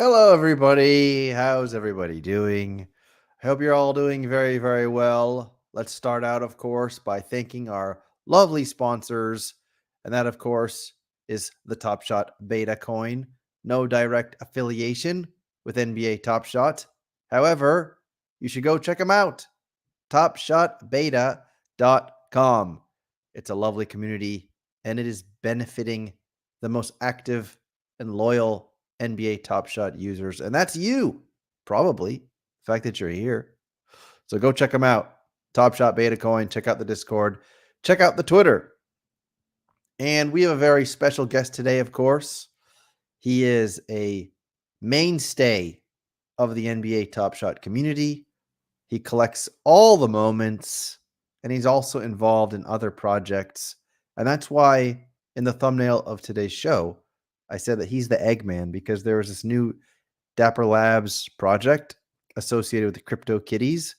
Hello, everybody. How's everybody doing? I hope you're all doing very, very well. Let's start out, of course, by thanking our lovely sponsors. And that, of course, is the Top Shot Beta coin. No direct affiliation with NBA Top Shot. However, you should go check them out. TopShotBeta.com. It's a lovely community and it is benefiting the most active and loyal NBA Top Shot users. And that's you, probably, the fact that you're here. So go check them out. Top Shot Beta Coin. Check out the Discord. Check out the Twitter. And we have a very special guest today, of course. He is a mainstay of the NBA Top Shot community. He collects all the moments, and he's also involved in other projects. And that's why in the thumbnail of today's show, I said that he's the Eggman, because there was this new Dapper Labs project associated with the Crypto Kitties.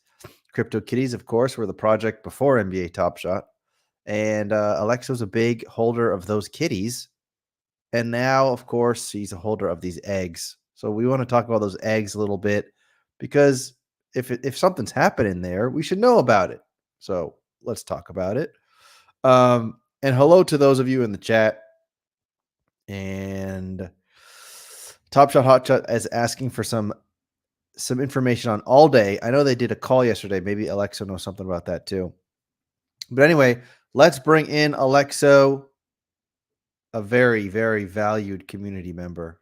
Crypto Kitties, of course, were the project before NBA Top Shot. And ALXO's a big holder of those kitties. And now, of course, he's a holder of these eggs. So we want to talk about those eggs a little bit, because if something's happening there, we should know about it. So let's talk about it. And hello to those of you in the chat. And Top Shot Hotshot is asking for some information on All Day. I know they did a call yesterday. Maybe ALXO knows something about that too. But anyway, let's bring in ALXO, a very, very valued community member.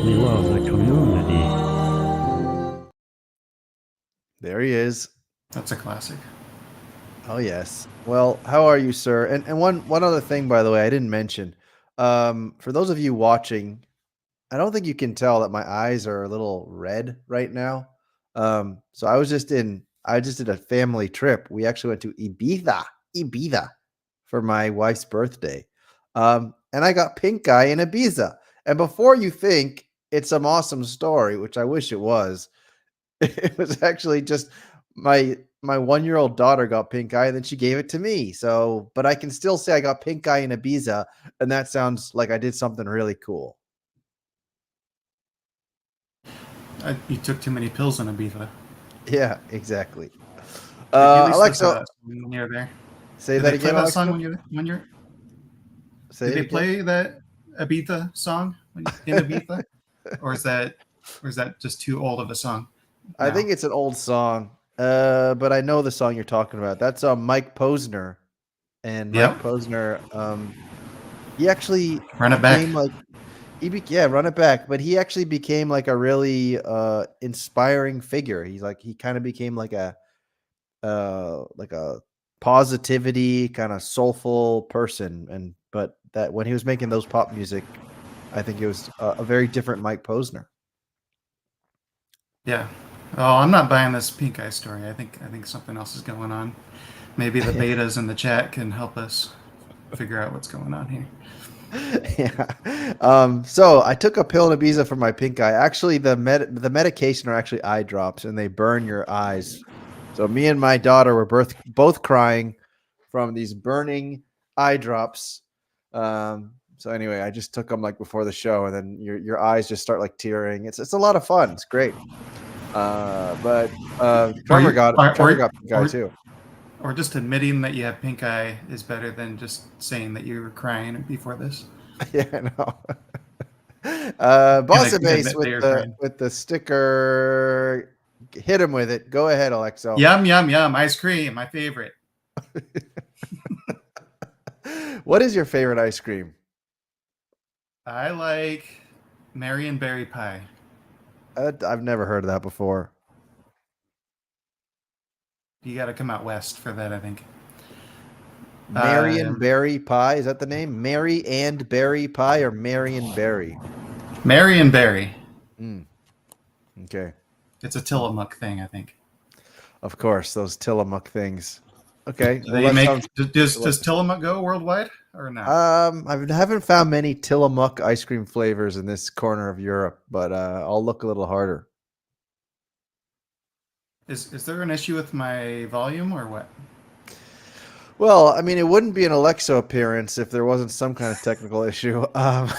We love the community. There he is. That's a classic. Oh, yes. Well, how are you, sir? And one other thing, by the way, I didn't mention. For those of you watching, I don't think you can tell that my eyes are a little red right now. So I just did a family trip. We actually went to Ibiza for my wife's birthday. And I got pink eye in Ibiza. And before you think it's some awesome story, which I wish it was, it was actually just my 1-year-old daughter got pink eye and then she gave it to me. So, but I can still say I got pink eye in Ibiza, and that sounds like I did something really cool. You took too many pills in Ibiza. Yeah, exactly. ALXO, when you're there. Say that again. Play that song when you're. Did they play that Ibiza song in Ibiza, or is that just too old of a song? I think it's an old song, but I know the song you're talking about. That's Mike Posner, and Mike Posner, he actually Run It Back. Run It Back. But he actually became like a really inspiring figure. He kind of became like a positivity kind of soulful person. But that when he was making those pop music, I think it was a very different Mike Posner. Yeah. Oh, I'm not buying this pink eye story. I think something else is going on. Maybe the betas in the chat can help us figure out what's going on here. Yeah. So I took a pill in Ibiza for my pink eye. Actually, the medication are actually eye drops, and they burn your eyes. So me and my daughter were both crying from these burning eye drops. So anyway, I just took them like before the show, and then your eyes just start like tearing. It's a lot of fun. It's great. But Trevor got pink eye too. Or just admitting that you have pink eye is better than just saying that you were crying before this. Yeah, no. Bossa Base with the sticker. Hit him with it. Go ahead, ALXO. Yum, yum, yum. Ice cream, my favorite. What is your favorite ice cream? I like Marion berry pie. I've never heard of that before. You got to come out west for that, I think. Marion berry pie, is that the name? Mary and Berry Pie, or Marion Berry? Marion Berry. Okay. It's a Tillamook thing, I think. Of course, those Tillamook things. Okay. Does Tillamook go worldwide or not? I haven't found many Tillamook ice cream flavors in this corner of Europe, but I'll look a little harder. Is there an issue with my volume or what? Well, I mean, it wouldn't be an ALXO appearance if there wasn't some kind of technical issue. I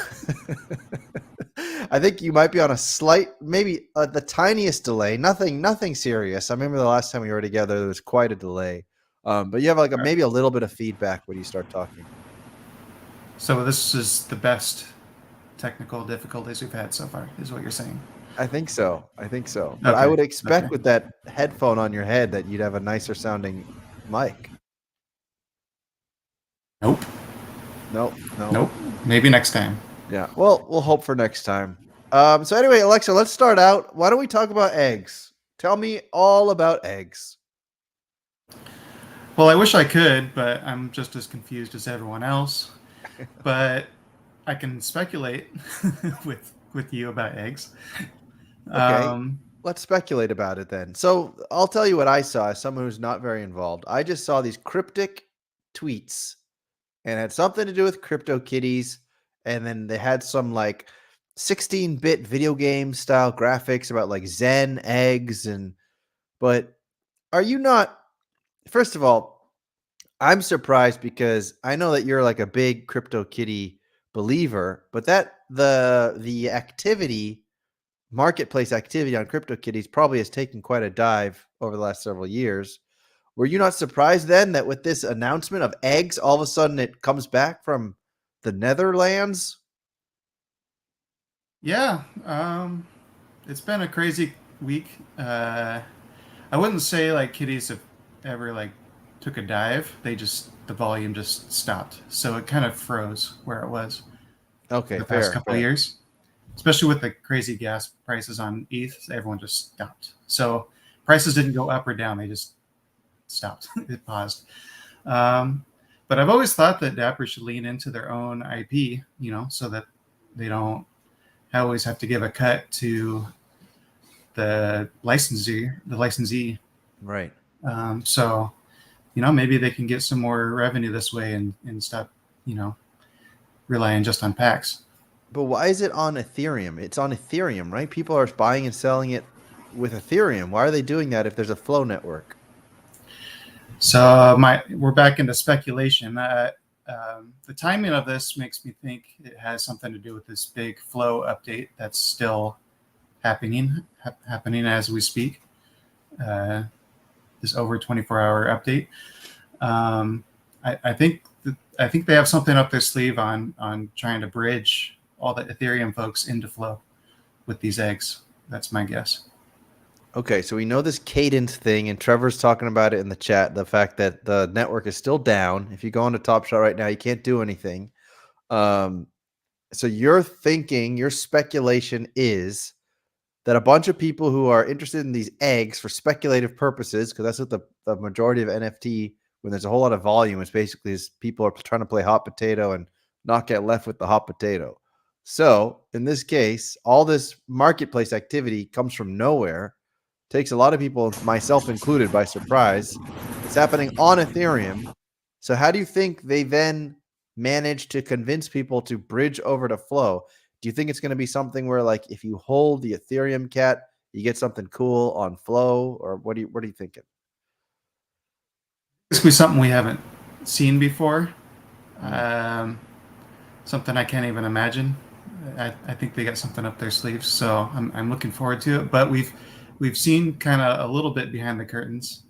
think you might be on a slight, maybe the tiniest delay. Nothing serious. I remember the last time we were together, there was quite a delay. But you have like maybe a little bit of feedback when you start talking. So this is the best technical difficulties we've had so far, is what you're saying. I think so. But I Okay. would expect with that headphone on your head that you'd have a nicer sounding mic. Nope. Nope. Maybe next time. Yeah. Well, we'll hope for next time. So anyway, Alexa, let's start out. Why don't we talk about eggs? Tell me all about eggs. Well, I wish I could, but I'm just as confused as everyone else. But I can speculate with you about eggs. Okay. Let's speculate about it then. So I'll tell you what I saw as someone who's not very involved. I just saw these cryptic tweets and it had something to do with crypto kitties. And then they had some like 16-bit video game style graphics about like Zen eggs. But are you not, first of all, I'm surprised because I know that you're like a big crypto kitty believer, but that the activity marketplace activity on CryptoKitties probably has taken quite a dive over the last several years. Were you not surprised then that with this announcement of eggs, all of a sudden it comes back from the Netherlands? Yeah, it's been a crazy week. I wouldn't say like kitties have ever like took a dive. The volume just stopped, so it kind of froze where it was. Okay, the past fair. couple of years, especially with the crazy gas prices on ETH. Everyone just stopped. So prices didn't go up or down; they just stopped. It paused. But I've always thought that Dapper should lean into their own IP, so that they don't always have to give a cut to the licensee. Right. So, maybe they can get some more revenue this way and stop, relying just on packs. But why is it on Ethereum? It's on Ethereum, right? People are buying and selling it with Ethereum. Why are they doing that if there's a flow network? So we're back into speculation. The timing of this makes me think it has something to do with this big flow update that's still happening as we speak. This over 24-hour update. I think they have something up their sleeve on trying to bridge all the Ethereum folks into flow with these eggs. That's my guess. Okay, so we know this cadence thing, and Trevor's talking about it in the chat, the fact that the network is still down. If you go into Top Shot right now, you can't do anything. So your speculation is that a bunch of people who are interested in these eggs for speculative purposes, because that's what the majority of NFT, when there's a whole lot of volume, is basically is people are trying to play hot potato and not get left with the hot potato. So in this case, all this marketplace activity comes from nowhere, takes a lot of people, myself included, by surprise. It's happening on Ethereum. So how do you think they then manage to convince people to bridge over to Flow? Do you think it's going to be something where, like, if you hold the Ethereum cat, you get something cool on Flow, or what are you thinking? It's going to be something we haven't seen before. Something I can't even imagine. I think they got something up their sleeves, so I'm looking forward to it. But we've seen kind of a little bit behind the curtains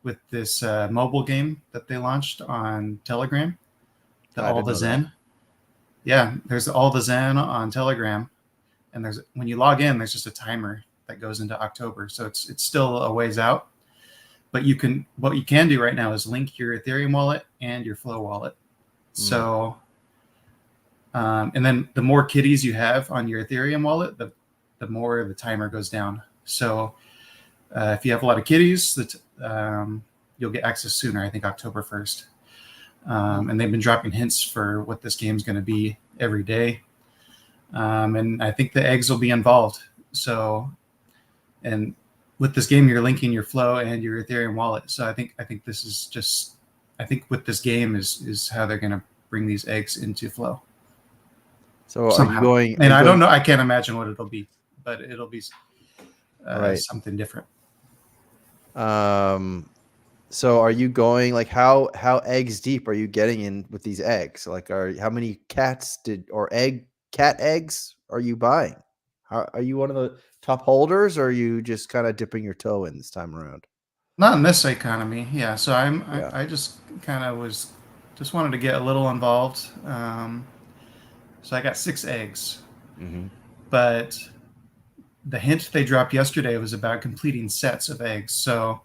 with this mobile game that they launched on Telegram, All the Zen. Yeah, there's All the Zen on Telegram, and when you log in, there's just a timer that goes into October, so it's still a ways out. But what you can do right now is link your Ethereum wallet and your Flow wallet. So, and then the more kitties you have on your Ethereum wallet, the more the timer goes down. So if you have a lot of kitties, you'll get access sooner, I think October 1st. And they've been dropping hints for what this game's going to be every day. And I think the eggs will be involved. So, and with this game, you're linking your Flow and your Ethereum wallet. So I think this is just, I think with this game is how they're going to bring these eggs into Flow. So somehow. Are you going? And I don't know. I can't imagine what it'll be, but it'll be something different. So are you going like how eggs deep are you getting in with these eggs? Like how many cats did or egg cat eggs are you buying? How, are you one of the top holders or are you just kind of dipping your toe in this time around? Not in this economy, yeah. So Yeah. I just kind of just wanted to get a little involved. So I got 6 eggs, Hmm. but the hint they dropped yesterday was about completing sets of eggs. So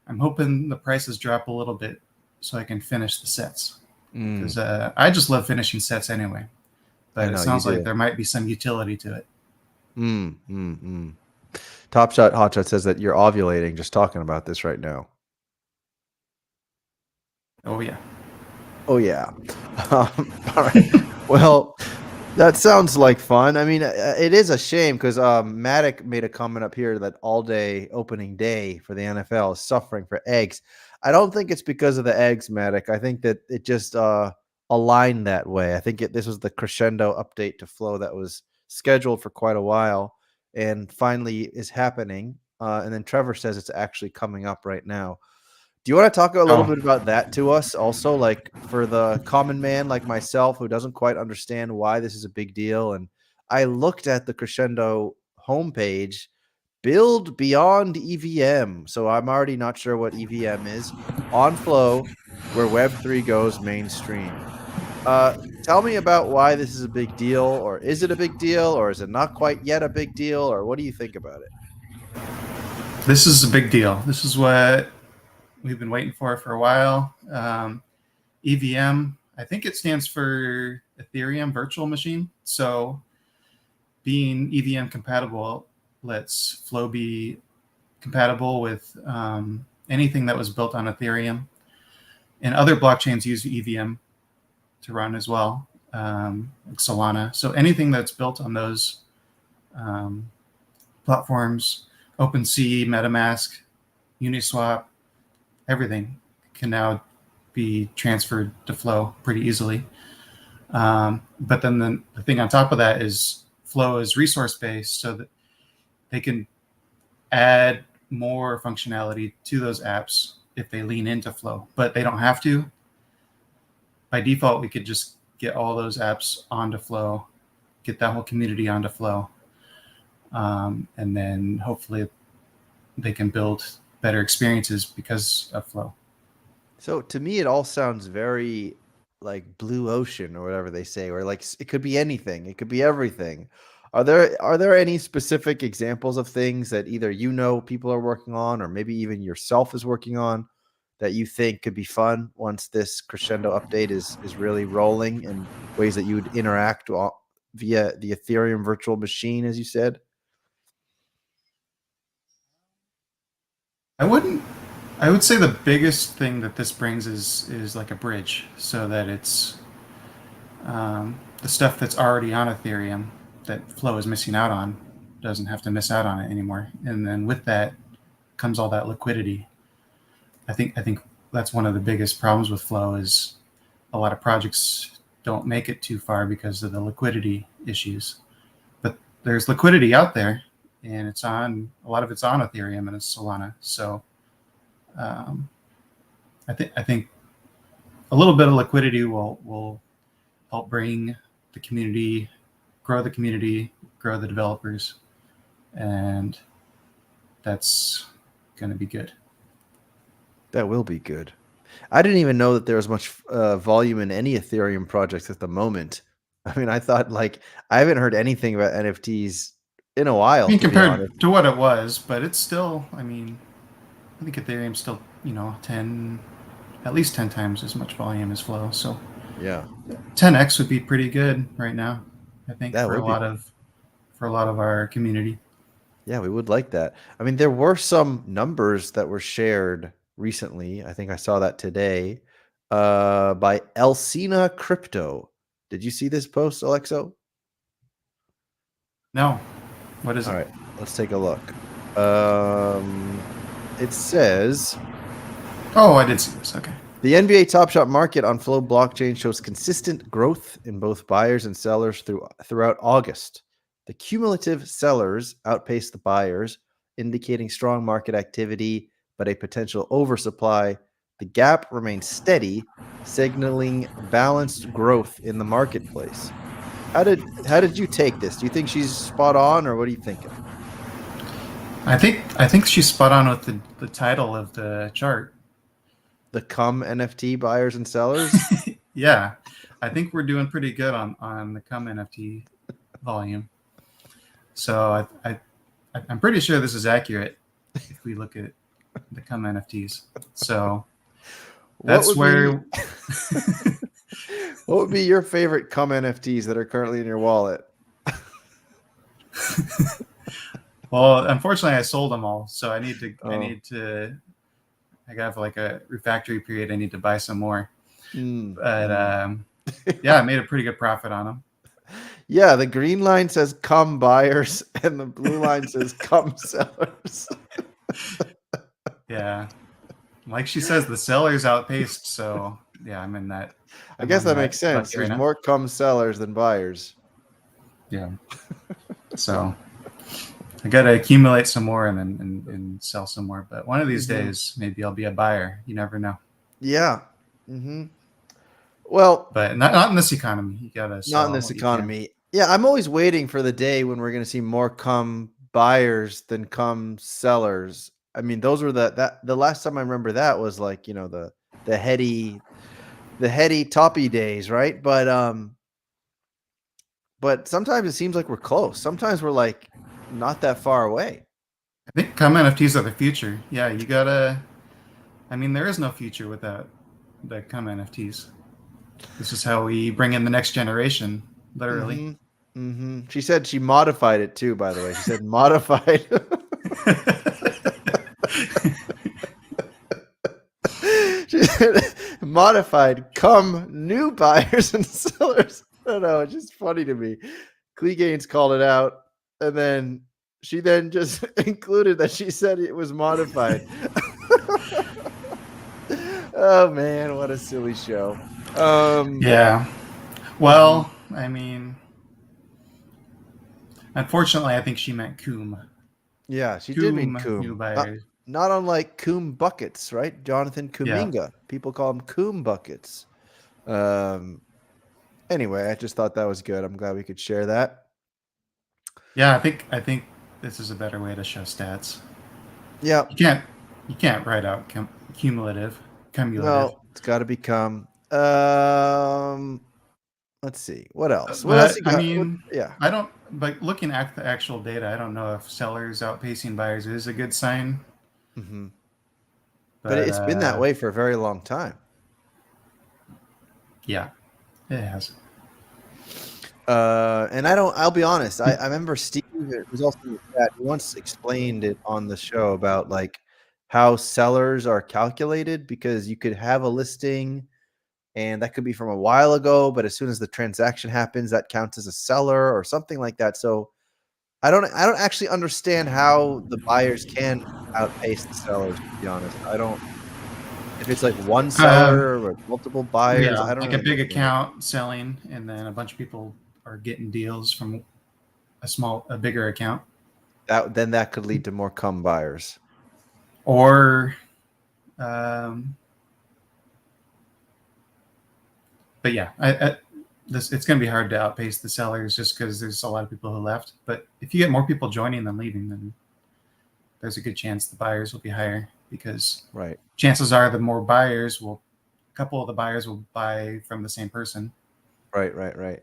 I'm hoping the prices drop a little bit so I can finish the sets Mm, because I just love finishing sets anyway. I But it know you sounds like do. there might be some utility to it. Top Shot Hotshot says that you're ovulating just talking about this right now. Oh yeah. Oh yeah. All right. Well, that sounds like fun. I mean, it is a shame because Maddock made a comment up here that all day opening day for the NFL is suffering for eggs. I don't think it's because of the eggs, Maddock. I think that it just aligned that way. I think this was the crescendo update to Flow that was scheduled for quite a while and finally is happening. And then Trevor says it's actually coming up right now. Do you want to talk a little Oh, bit about that to us also, like for the common man like myself who doesn't quite understand why this is a big deal? And I looked at the Crescendo homepage, build beyond EVM. So I'm already not sure what EVM is on Flow, where Web3 goes mainstream. Uh, Tell me about why this is a big deal, or is it a big deal, or is it not quite yet a big deal, or what do you think about it? this is a big deal. This is what we've been waiting for a while. EVM, I think it stands for Ethereum Virtual Machine. So being EVM compatible lets Flow be compatible with anything that was built on Ethereum. And other blockchains use EVM to run as well, like Solana. So anything that's built on those um, platforms, OpenSea, MetaMask, Uniswap, everything can now be transferred to Flow pretty easily. But then the thing on top of that is Flow is resource based, so that they can add more functionality to those apps if they lean into Flow, but they don't have to. By default, we could just get all those apps onto Flow, get that whole community onto Flow, and then hopefully they can build better experiences because of Flow. So to me, it all sounds very like blue ocean or whatever they say, or like it could be anything, it could be everything. Are there any specific examples of things that either people are working on, or maybe even yourself is working on that you think could be fun once this crescendo update is really rolling in ways that you would interact via the Ethereum virtual machine, as you said? I wouldn't. I would say the biggest thing that this brings is like a bridge, so that it's the stuff that's already on Ethereum that Flow is missing out on doesn't have to miss out on it anymore. And then with that comes all that liquidity. I think that's one of the biggest problems with Flow is a lot of projects don't make it too far because of the liquidity issues. But there's liquidity out there, and it's on a lot of it's on Ethereum and it's Solana. So um, I think a little bit of liquidity will help bring the community, grow the developers, and that's going to be good. That will be good. I didn't even know that there was much volume in any Ethereum projects at the moment. I mean, I thought like I haven't heard anything about NFTs in a I while, mean, to be compared honest. to what it was, but it's still. I mean, I think Ethereum's still at least 10 times as much volume as Flow. So Yeah, 10x would be pretty good right now. I think that would be. for a lot of our community. Yeah, we would like that. I mean, there were some numbers that were shared recently. I think I saw that today by Elcina Crypto. Did you see this post, Alexo? No, what is All it? right, let's take a look. Um, it says Oh, I did see this. Okay. the NBA Top Shot market on Flow blockchain shows consistent growth in both buyers and sellers throughout August. The cumulative sellers outpaced the buyers, indicating strong market activity. but a potential oversupply, the gap remains steady, signaling balanced growth in the marketplace. How did you take this? Do you think she's spot on, or what are you thinking? I think she's spot on with the title of the chart. The cum NFT buyers and sellers? Yeah, I think we're doing pretty good on the Come NFT volume. So I'm pretty sure this is accurate if we look at the Come NFTs. So What that's would be where. what would be your favorite cum NFTs that are currently in your wallet? Well, unfortunately, I sold them all, so I Oh. need to. I got like a refactory period. I need to buy some more. But yeah, I made a pretty good profit on them. Yeah, the green line says cum buyers and the blue line says cum sellers. Yeah, like she says, the sellers outpaced. So yeah, I'm in that. I I'm guess on that that makes sense. bucket right There's now. more cum sellers than buyers. Yeah. So I got to accumulate some more and then and sell some more. But one of these days, maybe I'll be a buyer. You never know. Yeah. Well, But not in this economy. You got to not in sell this what you can. economy. Yeah, I'm always waiting for the day when we're going to see more cum buyers than cum sellers. I mean, those were the last time I remember that was like, the heady toppy days, right? But sometimes it seems like we're close. Sometimes we're like not that far away. I think come NFTs are the future. Yeah, you gotta. I mean, there is no future without the come NFTs. This is how we bring in the next generation, literally. She said she modified it too, by the way. She said modified. She said modified come new buyers and sellers. I don't know. It's just funny to me. Clegaines called it out, and then she then just included that she said it was modified. Oh man, what a silly show. Yeah. Well, I mean, unfortunately, I think she meant coom. Yeah, she did mean Coom new Coom. buyers. Not unlike Coom buckets, right? Jonathan Yeah. Kuminga. People call him Coom buckets. Anyway, I just thought that was good. I'm glad we could share that. Yeah, I think this is a better way to show stats. Yeah. You can't write out cumulative. No, it's got to become. Let's see. What else? What else But you I got? mean, Yeah. I don't. But looking at the actual data, I don't know if sellers outpacing buyers is a good sign. But But it's been that way for a very long time. yeah, it has. And I'll be honest. I remember Steve, it was also in the chat, he once explained it on the show about like how sellers are calculated, because you could have a listing and that could be from a while ago, but as soon as the transaction happens, that counts as a seller or something like that. So I don't actually understand how the buyers can outpace the sellers, to be honest. I don't, if it's like one seller or multiple buyers, Yeah, I don't like a really big understand it. account selling, and then a bunch of people are getting deals from a bigger account, That could lead to more cum buyers. or, but yeah, it's going to be hard to outpace the sellers just because there's a lot of people who left. But if you get more people joining than leaving, then there's a good chance the buyers will be higher, because Right. chances are the more buyers a couple of the buyers will buy from the same person. Right.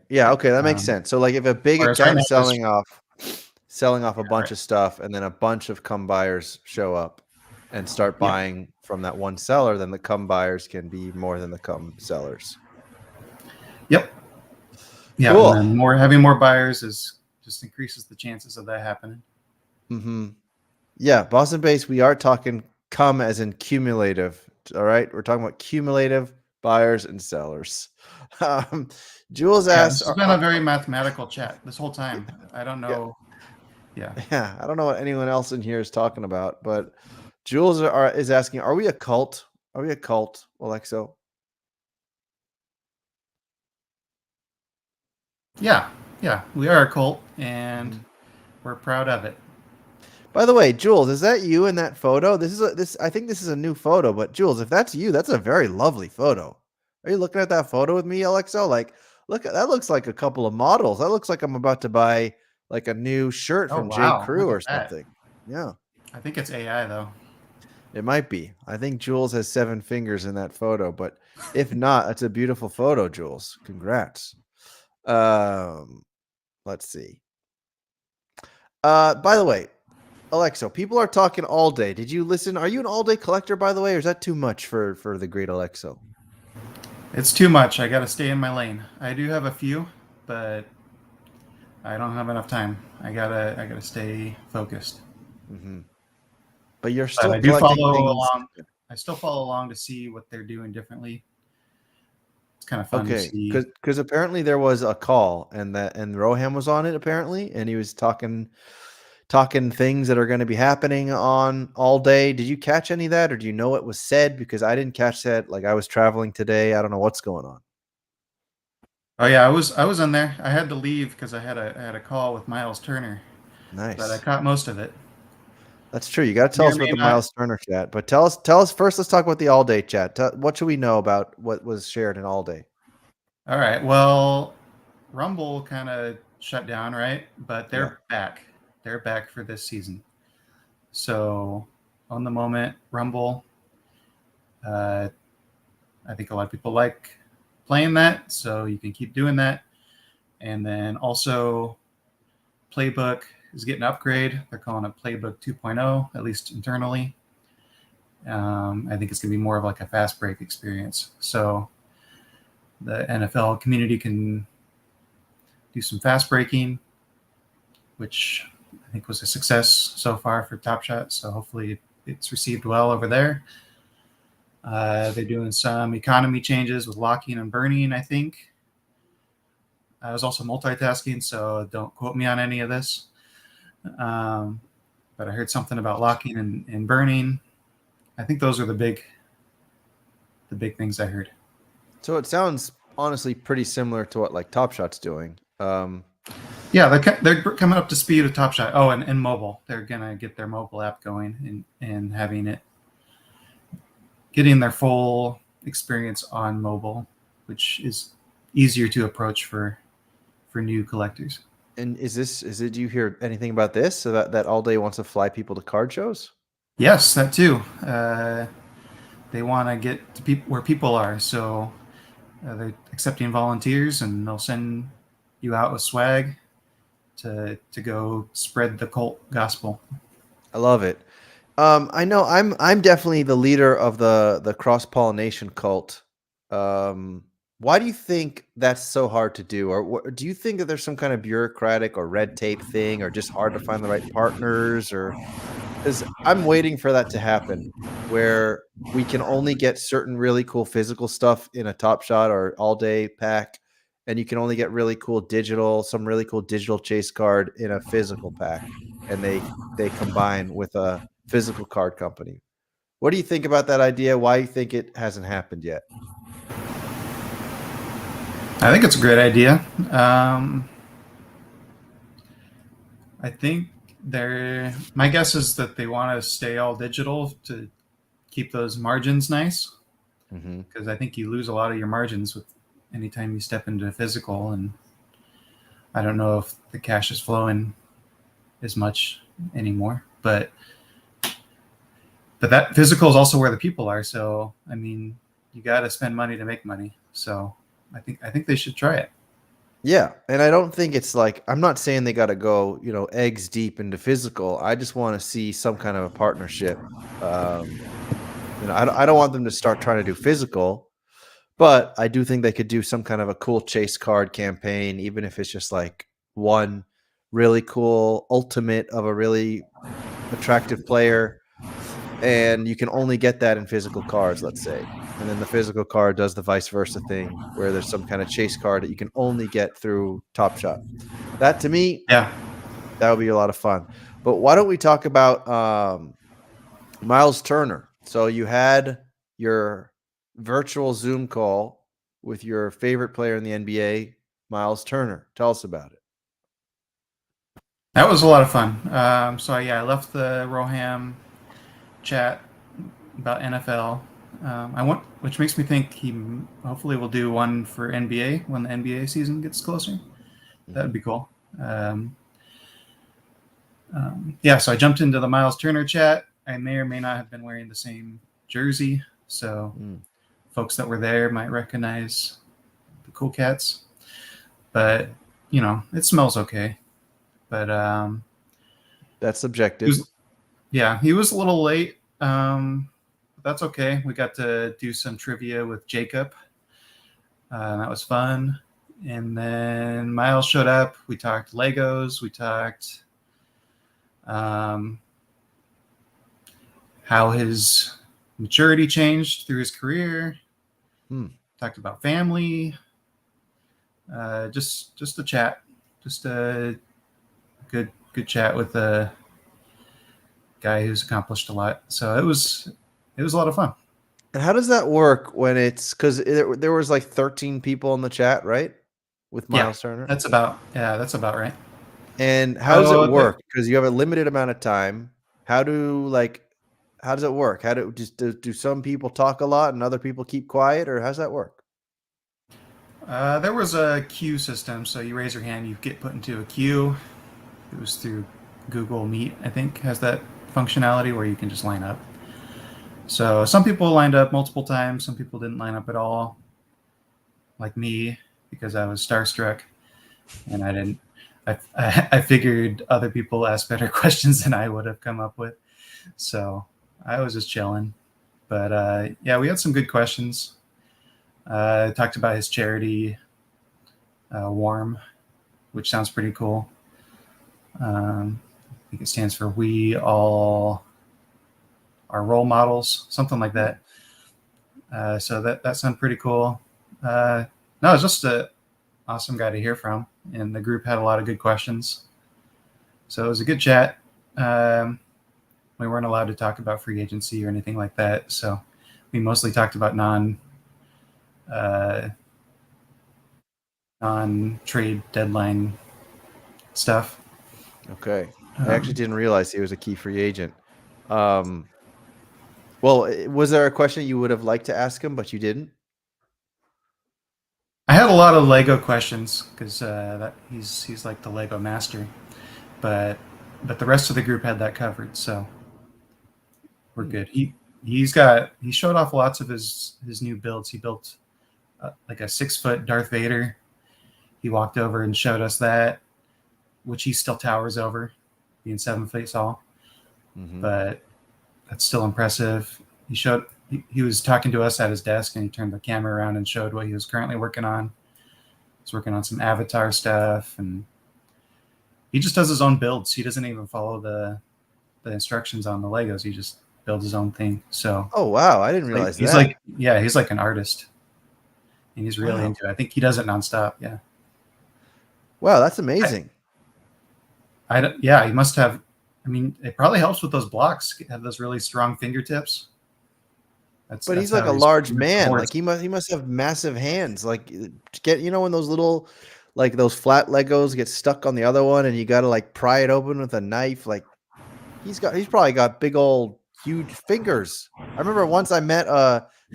Yeah, okay, that makes sense. So like if a big Whereas right now, account's selling off a bunch of stuff, and then a bunch of cum buyers show up and start yeah, buying from that one seller, then the cum buyers can be more than the cum sellers. yep, yeah, Cool. and then having more buyers just increases the chances of that happening. Yeah, Boston base, we are talking cum as in cumulative. All right, we're talking about cumulative buyers and sellers. Jules Yeah, asks, this has been a very mathematical chat this whole time. I don't yeah, know. Yeah. I don't know what anyone else in here is talking about, but Jules is asking, are we a cult? Are we a cult, Alexo? Yeah, we are a cult, and we're proud of it. By the way, Jules, is that you in that photo? I think this is a new photo, but Jules, if that's you, that's a very lovely photo. Are you looking at that photo with me, ALXO? Like, look at that looks like a couple of models. That looks like I'm about to buy like a new shirt Oh from J. wow, Crew look or at that. something. Yeah, I think it's AI though. it might be. I think Jules has 7 fingers in that photo, but if not, that's a beautiful photo, Jules. Congrats. Um, let's see. By the way, Alexo, people are talking all day. Did you listen? Are you an all day collector, by the way, or is that too much for the great Alexo? It's too much. I got to stay in my lane. I do have a few, but I don't have enough time. I gotta stay focused. Hmm. But you're But still I do collecting follow things. along. I still follow along to see what they're doing differently. It's kind of fun to Okay, see. because apparently there was a call and Roham was on it apparently, and he was talking things that are going to be happening on all day. Did you catch any of that, or do you know what was said? Because I didn't catch that. Like I was traveling today. I don't know what's going on. Oh yeah, I was on there. I had to leave because I had a call with Miles Turner, but I Nice. caught most of it. That's true. You got to May tell or us about may the not. Miles Turner chat, but tell us first. Let's talk about the all day chat. What should we know about what was shared in all day? All right. Well, Rumble kind of shut down, right? But Yeah, they're back. They're back for this season. So on the moment, Rumble. Uh, I think a lot of people like playing that, so you can keep doing that. And then also, Playbook is getting an upgrade. They're calling it Playbook 2.0, at least internally. I think it's going to be more of like a fast break experience. So the NFL community can do some fast breaking, which I think was a success so far for Top Shot. So hopefully it's received well over there. They're doing some economy changes with locking and burning, I think. I was also multitasking, so don't quote me on any of this. Um, but I heard something about locking and burning. I think those are the big things I heard. so it sounds honestly pretty similar to what like Top Shot's doing. Yeah, they're coming up to speed with Top Shot. Oh, and mobile. They're gonna get their mobile app going and getting their full experience on mobile, which is easier to approach for new collectors. And is it? Do you hear anything about this? So that all day wants to fly people to card shows? Yes, that too. They want to get to where people are, so they're accepting volunteers, and they'll send you out with swag to go spread the cult gospel. I love it. I know I'm definitely the leader of the cross pollination cult. Um, why do you think that's so hard to do, or do you think that there's some kind of bureaucratic or red tape thing, or just hard to find the right partners, or because I'm waiting for that to happen, where we can only get certain really cool physical stuff in a Top Shot or all day pack, and you can only get some really cool digital chase card in a physical pack, and they combine with a physical card company. What do you think about that idea? Why you think it hasn't happened yet? I think it's a great idea. I think my guess is that they want to stay all digital to keep those margins nice, Hmm. because I think you lose a lot of your margins with anytime you step into physical, and I don't know if the cash is flowing as much anymore. But that physical is also where the people are. So I mean, you got to spend money to make money. So I think they should try it. Yeah, and I don't think it's like I'm not saying they got to go, eggs deep into physical. I just want to see some kind of a partnership. Um, I don't want them to start trying to do physical, but I do think they could do some kind of a cool chase card campaign, even if it's just like one really cool ultimate of a really attractive player, and you can only get that in physical cards, let's say. And then the physical card does the vice versa thing where there's some kind of chase card that you can only get through Top Shot. That to me, Yeah. that would be a lot of fun. But why don't we talk about Miles Turner? So you had your virtual Zoom call with your favorite player in the NBA, Miles Turner. Tell us about it. That was a lot of fun. So yeah, I left the Roham chat about NFL. I want, which makes me think he hopefully will do one for NBA when the NBA season gets closer. That would be cool. Yeah, so I jumped into the Miles Turner chat. I may or may not have been wearing the same jersey, so folks that were there might recognize the Cool Cats. But you know, it smells okay. But That's subjective. was, yeah, he was a little late. But that's okay. We got to do some trivia with Jacob. That was fun. And then Miles showed up. We talked Legos. We talked how his maturity changed through his career. Talked about family. Just a chat. Just a good chat with a guy who's accomplished a lot. So it was a lot of fun. And how does that work when it's because there was like 13 people in the chat, right? With Miles Turner. That's about right. And how does it work? Because you have a limited amount of time. How does it work? How do some people talk a lot and other people keep quiet, or how's that work? There was a queue system, so you raise your hand, you get put into a queue. It was through Google Meet, I think, has that functionality where you can just line up. So some people lined up multiple times, some people didn't line up at all, like me, because I was starstruck, and I didn't. I figured other people asked better questions than I would have come up with, so I was just chilling. But yeah, we had some good questions. Talked about his charity, WARM, which sounds pretty cool. I think it stands for We All Are Role Models, something like that. So that sounded pretty cool. No, it was just an awesome guy to hear from, and the group had a lot of good questions. So it was a good chat. We weren't allowed to talk about free agency or anything like that, so we mostly talked about non-trade deadline stuff. Okay. I actually didn't realize he was a key free agent. Well, was there a question you would have liked to ask him, but you didn't? I had a lot of Lego questions because he's like the Lego master, but the rest of the group had that covered, so we're good. He showed off lots of his new builds. He built like a 6-foot Darth Vader. He walked over and showed us that, which he still towers over, being 7 feet tall. But that's still impressive. He was talking to us at his desk, and he turned the camera around and showed what he was currently working on. He's working on some Avatar stuff, and he just does his own builds. He doesn't even follow the instructions on the Legos. He just builds his own thing. So, oh wow, I didn't realize he's that. he's like an artist, and he's really into it. I think he does it nonstop. Yeah. Wow, that's amazing. Yeah, he must have. I mean, it probably helps with those blocks. Have those really strong fingertips. But he's like a large man. Like he must have massive hands. Like when those little, like those flat Legos get stuck on the other one, and you got to like pry it open with a knife. Like he's probably got big old huge fingers. I remember once I met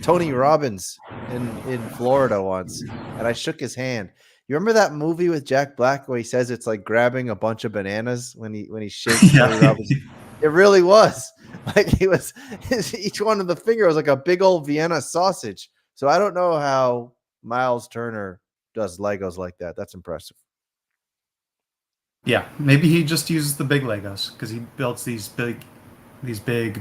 Tony Robbins in Florida once, and I shook his hand. You remember that movie with Jack Black where he says it's like grabbing a bunch of bananas when he shakes Tony Robbins? It really was. Like each one of the finger was like a big old Vienna sausage. So I don't know how Miles Turner does Legos like that. That's impressive. Yeah, maybe he just uses the big Legos because he builds these big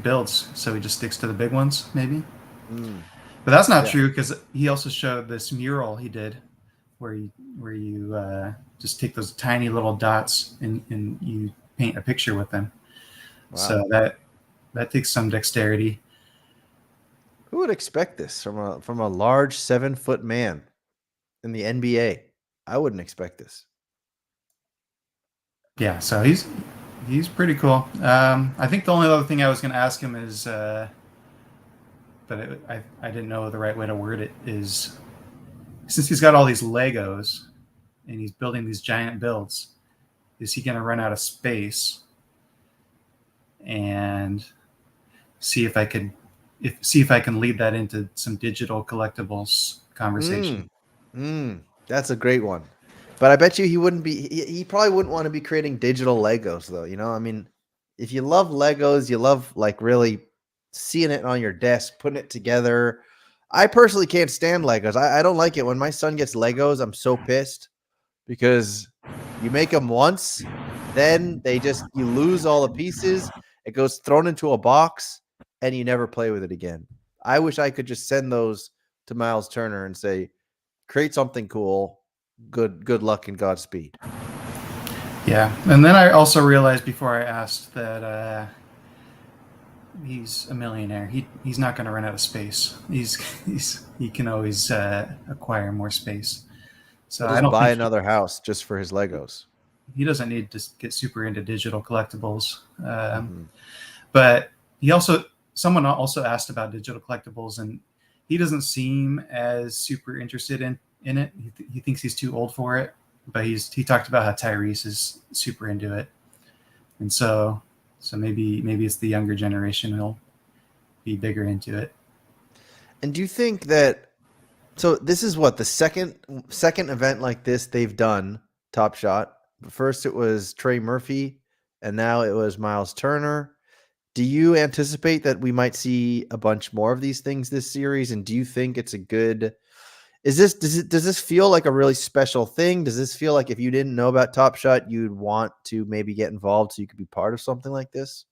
builds, so he just sticks to the big ones, maybe. But that's not true because he also showed this mural he did where you just take those tiny little dots and you paint a picture with them. Wow. So that takes some dexterity. Who would expect this from a large 7-foot man in the NBA? I wouldn't expect this. Yeah, so he's pretty cool. I think the only other thing I was going to ask him is, but I didn't know the right way to word it, is since he's got all these Legos and he's building these giant builds, is he going to run out of space? And see if I can lead that into some digital collectibles conversation. That's a great one. But I bet you he wouldn't be. He probably wouldn't want to be creating digital Legos, though. I mean, if you love Legos, you love like really seeing it on your desk, putting it together. I personally can't stand Legos. I don't like it when my son gets Legos. I'm so pissed because you make them once, then you lose all the pieces. It goes thrown into a box, and you never play with it again. I wish I could just send those to Miles Turner and say, create something cool. Good luck and Godspeed. Yeah, and then I also realized before I asked that he's a millionaire. He's not going to run out of space. He can always acquire more space. So He'll I just don't buy think another house just for his Legos. he doesn't need to get super into digital collectibles. Mhm. But someone also asked about digital collectibles, and he doesn't seem as super interested in it. He thinks he's too old for it, but he talked about how Tyrese is super into it, and so maybe it's the younger generation who'll be bigger into it. And do you think that so this is what the second event like this they've done, Top Shot. First it was Trey Murphy and now it was Miles Turner. Do you anticipate that we might see a bunch more of these things this series? And do you think it's a good does this feel like a really special thing? Does this feel like if you didn't know about Top Shot, you'd want to maybe get involved so you could be part of something like this?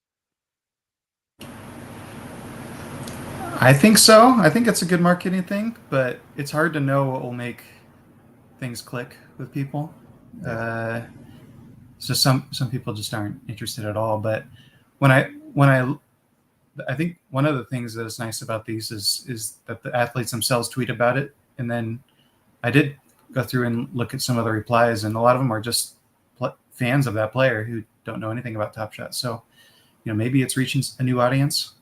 I think so. I think it's a good marketing thing, but it's hard to know what will make things click with people. Yeah. So some people just aren't interested at all. But I think one of the things that is nice about these is that the athletes themselves tweet about it, and then I did go through and look at some of the replies, and a lot of them are just fans of that player who don't know anything about Top Shot. So maybe it's reaching a new audience,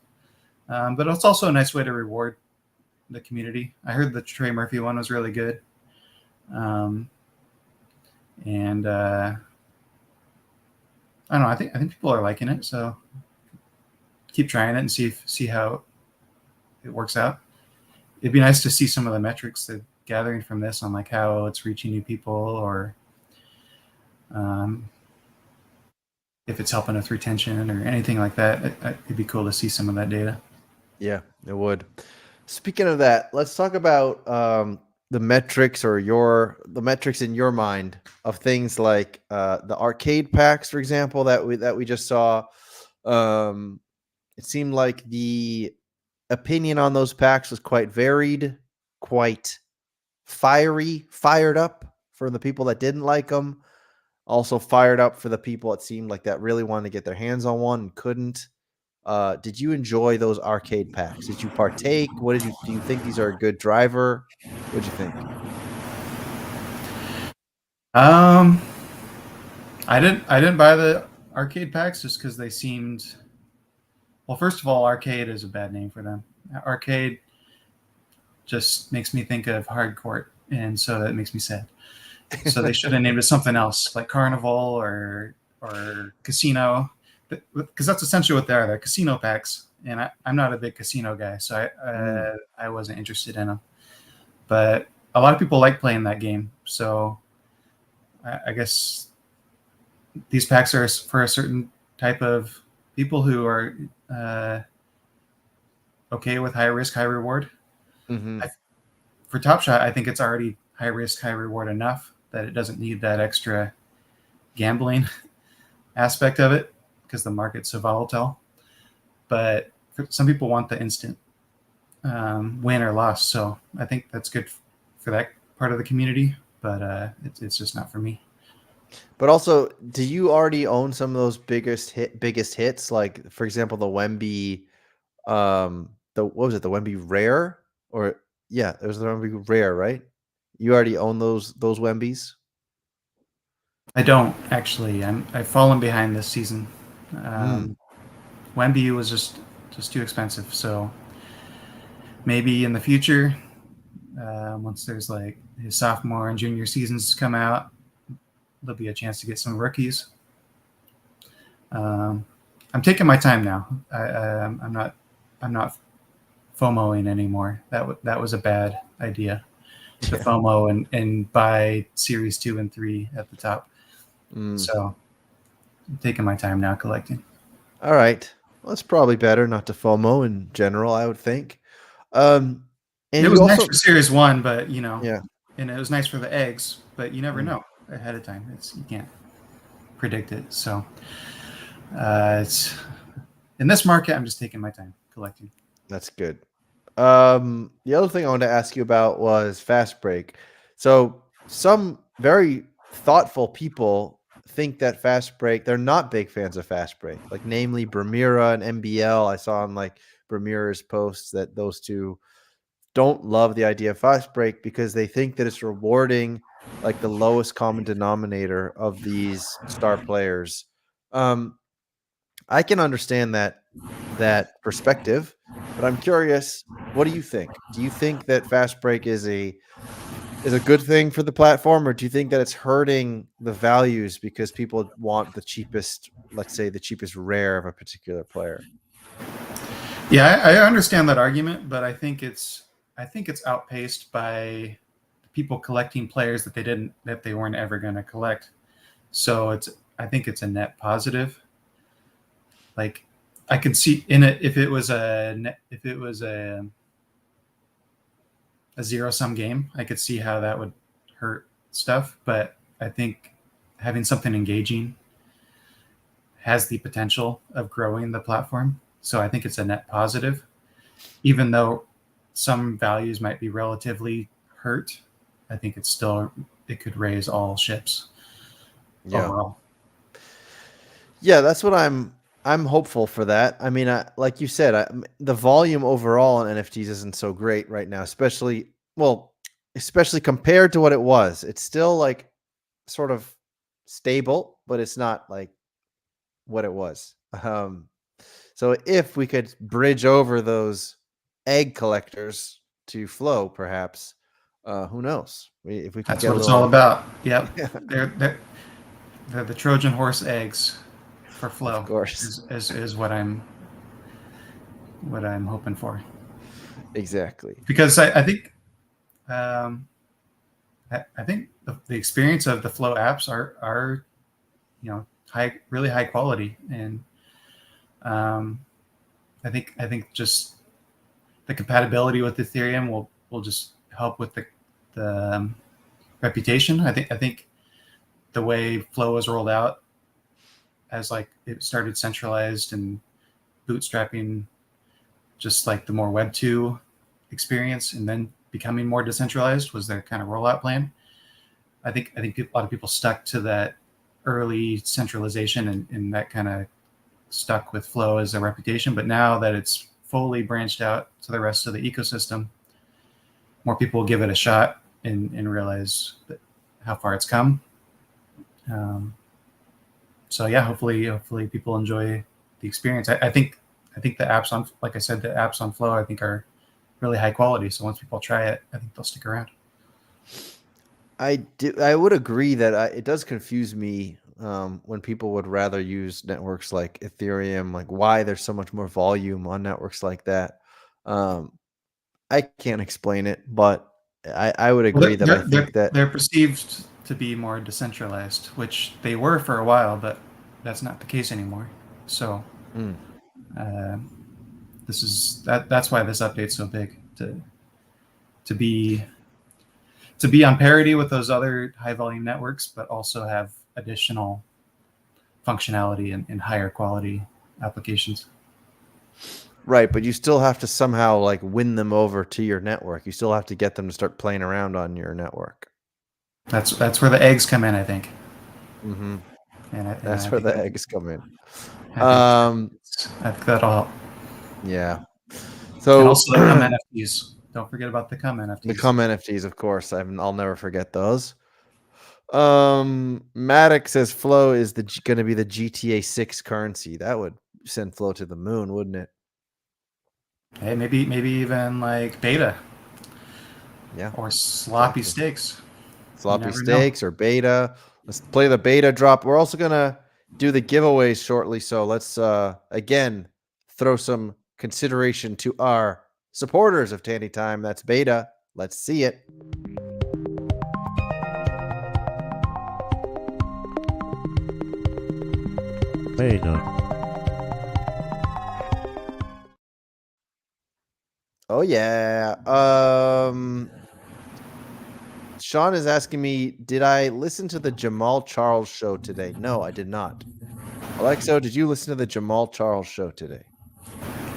but it's also a nice way to reward the community. I heard the Trey Murphy one was really good, and I don't know. I think people are liking it, so keep trying it and see how it works out. It'd be nice to see some of the metrics that gathering from this on like how it's reaching new people, or if it's helping with retention or anything like that. It'd be cool to see some of that data. Yeah, it would. Speaking of that, let's talk about the metrics the metrics in your mind of things like the arcade packs, for example, that we just saw. It seemed like the opinion on those packs was quite varied, quite fired up for the people that didn't like them. Also fired up for the people it seemed like that really wanted to get their hands on one and couldn't. Did you enjoy those arcade packs? Did you partake? Do you think these are a good driver? What'd you think? I didn't buy the arcade packs just because they seemed. Well, first of all, arcade is a bad name for them. Arcade just makes me think of hardcore, and so that makes me sad. So they should have named it something else, like Carnival or Casino, because that's essentially what they are. They're casino packs, and I'm not a big casino guy, so I wasn't interested in them. But a lot of people like playing that game, so I guess these packs are for a certain type of people who are okay with high risk, high reward. Mm-hmm. For Top Shot, I think it's already high risk, high reward enough that it doesn't need that extra gambling aspect of it because the market's so volatile. But some people want the instant win or loss, so I think that's good for that part of the community. But it's just not for me. But also, do you already own some of those biggest hits? Like, for example, the Wemby, what was it? The Wemby Rare, or yeah, it was the Wemby Rare, right? You already own those Wembys. I don't actually. I've fallen behind this season. Wemby was just too expensive. So maybe in the future, once there's like his sophomore and junior seasons come out, there'll be a chance to get some rookies. I'm taking my time now. I'm not FOMOing anymore. That was a bad idea to Yeah. FOMO and buy Series 2 and 3 at the top. Mm. So I'm taking my time now collecting. All right. Well, it's probably better not to FOMO in general, I would think. And It you was nice also, for Series 1, but you know, yeah. and it was nice for the eggs, but you never Mm. know ahead of time. You can't predict it. So it's in this market, I'm just taking my time collecting. That's good. The other thing I wanted to ask you about was fast break. So some very thoughtful people think that fast break, they're not big fans of fast break, like namely Bermuda and MBL. I saw on like Bermuda's posts that those two don't love the idea of fast break because they think that it's rewarding like the lowest common denominator of these star players. Um, I can understand that perspective, but I'm curious, what do you think? Do you think that fast break is a good thing for the platform, or do you think that it's hurting the values because people want the cheapest, let's say the cheapest rare of a particular player? Yeah, I understand that argument, but I think it's outpaced by people collecting players that they weren't ever going to collect. So I think it's a net positive. Like I could see in it if it was a zero sum game, I could see how that would hurt stuff. But I think having something engaging has the potential of growing the platform. So I think it's a net positive, even though some values might be relatively hurt. I think it could raise all ships Yeah. overall. Yeah, that's what I'm hopeful for that. I mean, like you said, the volume overall in NFTs isn't so great right now, especially compared to what it was. It's still like sort of stable, but it's not like what it was. So if we could bridge over those egg collectors to flow, perhaps, who knows? If we could That's get a what it's all little, about. Yep. yeah, They're, they're, they're the Trojan horse eggs for of flow course, is what I'm hoping for. exactly. Because I think um, I think the experience of the flow apps are really high quality, and um, I think just the compatibility with Ethereum will just help with the reputation. I think the way Flow was rolled out as like it started centralized and bootstrapping just like the more Web 2 experience and then becoming more decentralized was their kind of rollout plan. I think a lot of people stuck to that early centralization and that kind of stuck with Flow as a reputation. But now that it's fully branched out to the rest of the ecosystem, more people will give it a shot and realize that how far it's come. Um, so yeah, hopefully people enjoy the experience. I think the apps on, like I said, the apps on Flow I think are really high quality. So once people try it, I think they'll stick around. I would agree that it does confuse me when people would rather use networks like Ethereum, like why there's so much more volume on networks like that. Um, I can't explain it, but I would Well, agree that I think that they're perceived to be more decentralized, which they were for a while, but that's not the case anymore. So mm, uh, that's why this update's so big to be to be on parity with those other high volume networks, but also have additional functionality and higher quality applications. right, but you still have to somehow like win them over to your network. You still have to get them to start playing around on your network. That's where the eggs come in, I think, Hmm. and That's where the eggs come in. I think Um, I think that'll help. yeah. And So also the come NFTs. Don't forget about the come the NFTs. come NFTs, of course, I'll never forget those. Matic says Flow is going to be the GTA 6 currency. That would send Flow to the moon, wouldn't it? Hey, maybe even like beta Yeah, or sloppy exactly. steaks. You Sloppy never know. steaks or beta. Let's play the beta drop. We're also gonna do the giveaways shortly. So let's again throw some consideration to our supporters of Tandy Time. That's Beta. Let's see it. Beta. Oh yeah. Sean is asking me, did I listen to the Jamal Charles show today? No, I did not. Alexo, did you listen to the Jamal Charles show today?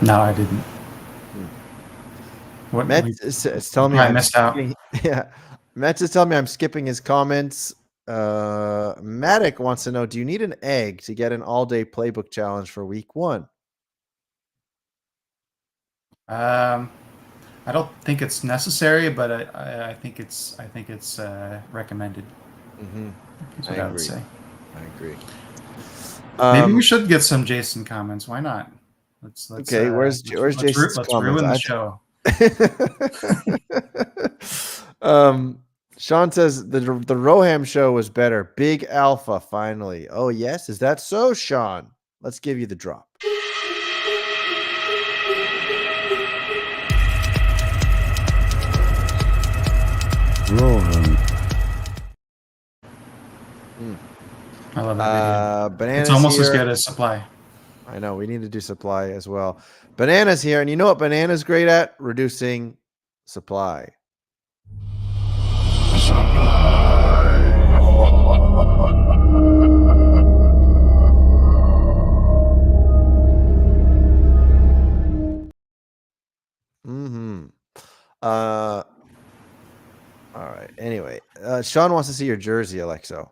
No, I didn't. What Matt we is telling me probably I'm missed out. skipping. Yeah, Matt is telling me I'm skipping his comments. Matic wants to know: do you need an egg to get an all-day playbook challenge for week 1? I don't think it's necessary, but I think it's recommended. That's I what I would agree. say. I agree. Maybe we should get some Jason comments. Why not? Let's Okay, where's Jason's let's comments? ruin the show. Sean says the Roham show was better. Big Alpha finally. Oh yes, is that so, Sean? Let's give you the drop. Rohan. I love that video. Bananas It's almost here. as good as Supply. I know we need to do Supply as well. Bananas here, and you know what Bananas great at? Reducing supply. All right. Anyway, Sean wants to see your jersey, Alexo.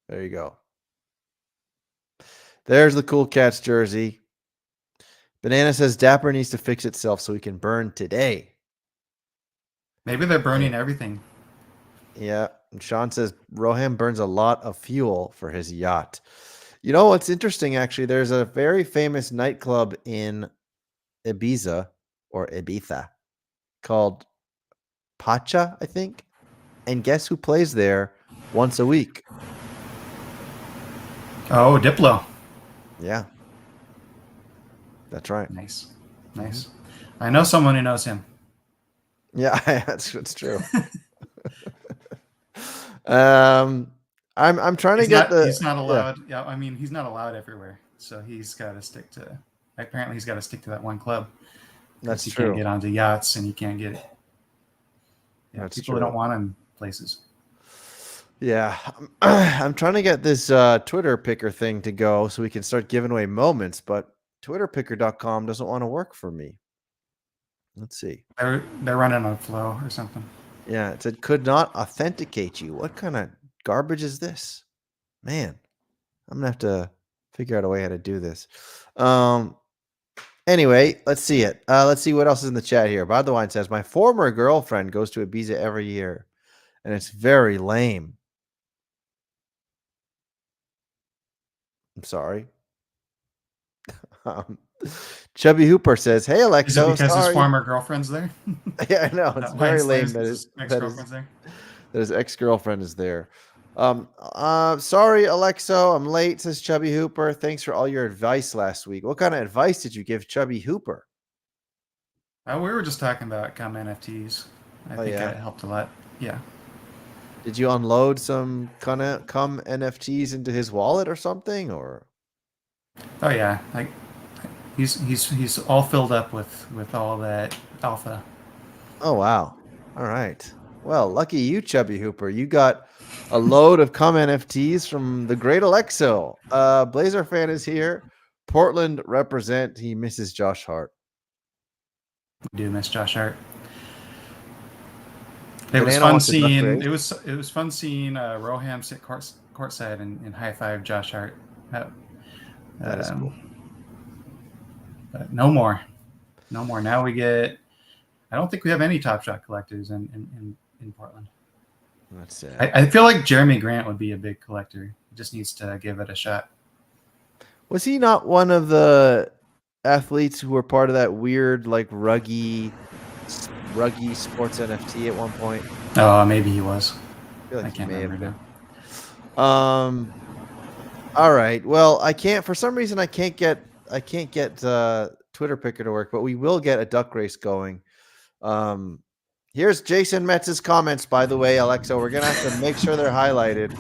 There you go. There's the Cool Cats jersey. Banana says Dapper needs to fix itself so we can burn today. Maybe they're burning everything. Yeah. And Sean says Roham burns a lot of fuel for his yacht. You know what's interesting, actually? There's a very famous nightclub in Ibiza or Ibiza called Pacha, I think. And guess who plays there once a week? Oh, Diplo. Yeah. That's right. Nice. I know someone who knows him. Yeah, that's true. I'm trying to get he's not allowed. Yeah, I mean he's not allowed everywhere. So he's got to stick to. Apparently, he's got to stick to that one club. That's you true. Can't get onto yachts, and you can't get. Yeah, that's people true. don't want him places. Yeah, I'm trying to get this Twitter picker thing to go so we can start giving away moments, but twitterpicker.com doesn't want to work for me. Let's see. They're running on Flow or something. Yeah, it said could not authenticate you. What kind of garbage is this? Man, I'm gonna have to figure out a way how to do this. Anyway, let's see it. Let's see what else is in the chat here. Bob the Wine says my former girlfriend goes to Ibiza every year, and it's very lame. I'm sorry. Chubby Hooper says, "Hey Alexo, is it because sorry. his former girlfriend's there?" Yeah, I know it's very lame that his ex-girlfriend's there. That his ex-girlfriend is there. Sorry, Alexo, I'm late, says Chubby Hooper. Thanks for all your advice last week. What kind of advice did you give Chubby Hooper? We were just talking about cum NFTs. I think that helped a lot. Yeah. Did you unload some cum NFTs into his wallet or something, or? Oh yeah, like he's all filled up with all that alpha. Oh wow! All right. Well, lucky you, Chubby Hooper. You got a load of cum NFTs from the great Alexo. Blazer fan is here. Portland represent. He misses Josh Hart. We do miss Josh Hart. It was fun seeing. It was fun seeing Roham sit courtside and high five Josh Hart. That is cool. But no more. Now we get. I don't think we have any Top Shot collectors in Portland. That's sad. I feel like Jeremy Grant would be a big collector. He just needs to give it a shot. Was he not one of the athletes who were part of that weird, like, ruggy sports NFT at one point? Oh, maybe he was. I feel like I can't remember All right. Well, I can't for some reason I can't get Twitter Picker to work, but we will get a duck race going. Here's Jason Metz's comments, by the way, Alexo. We're gonna have to make sure they're highlighted.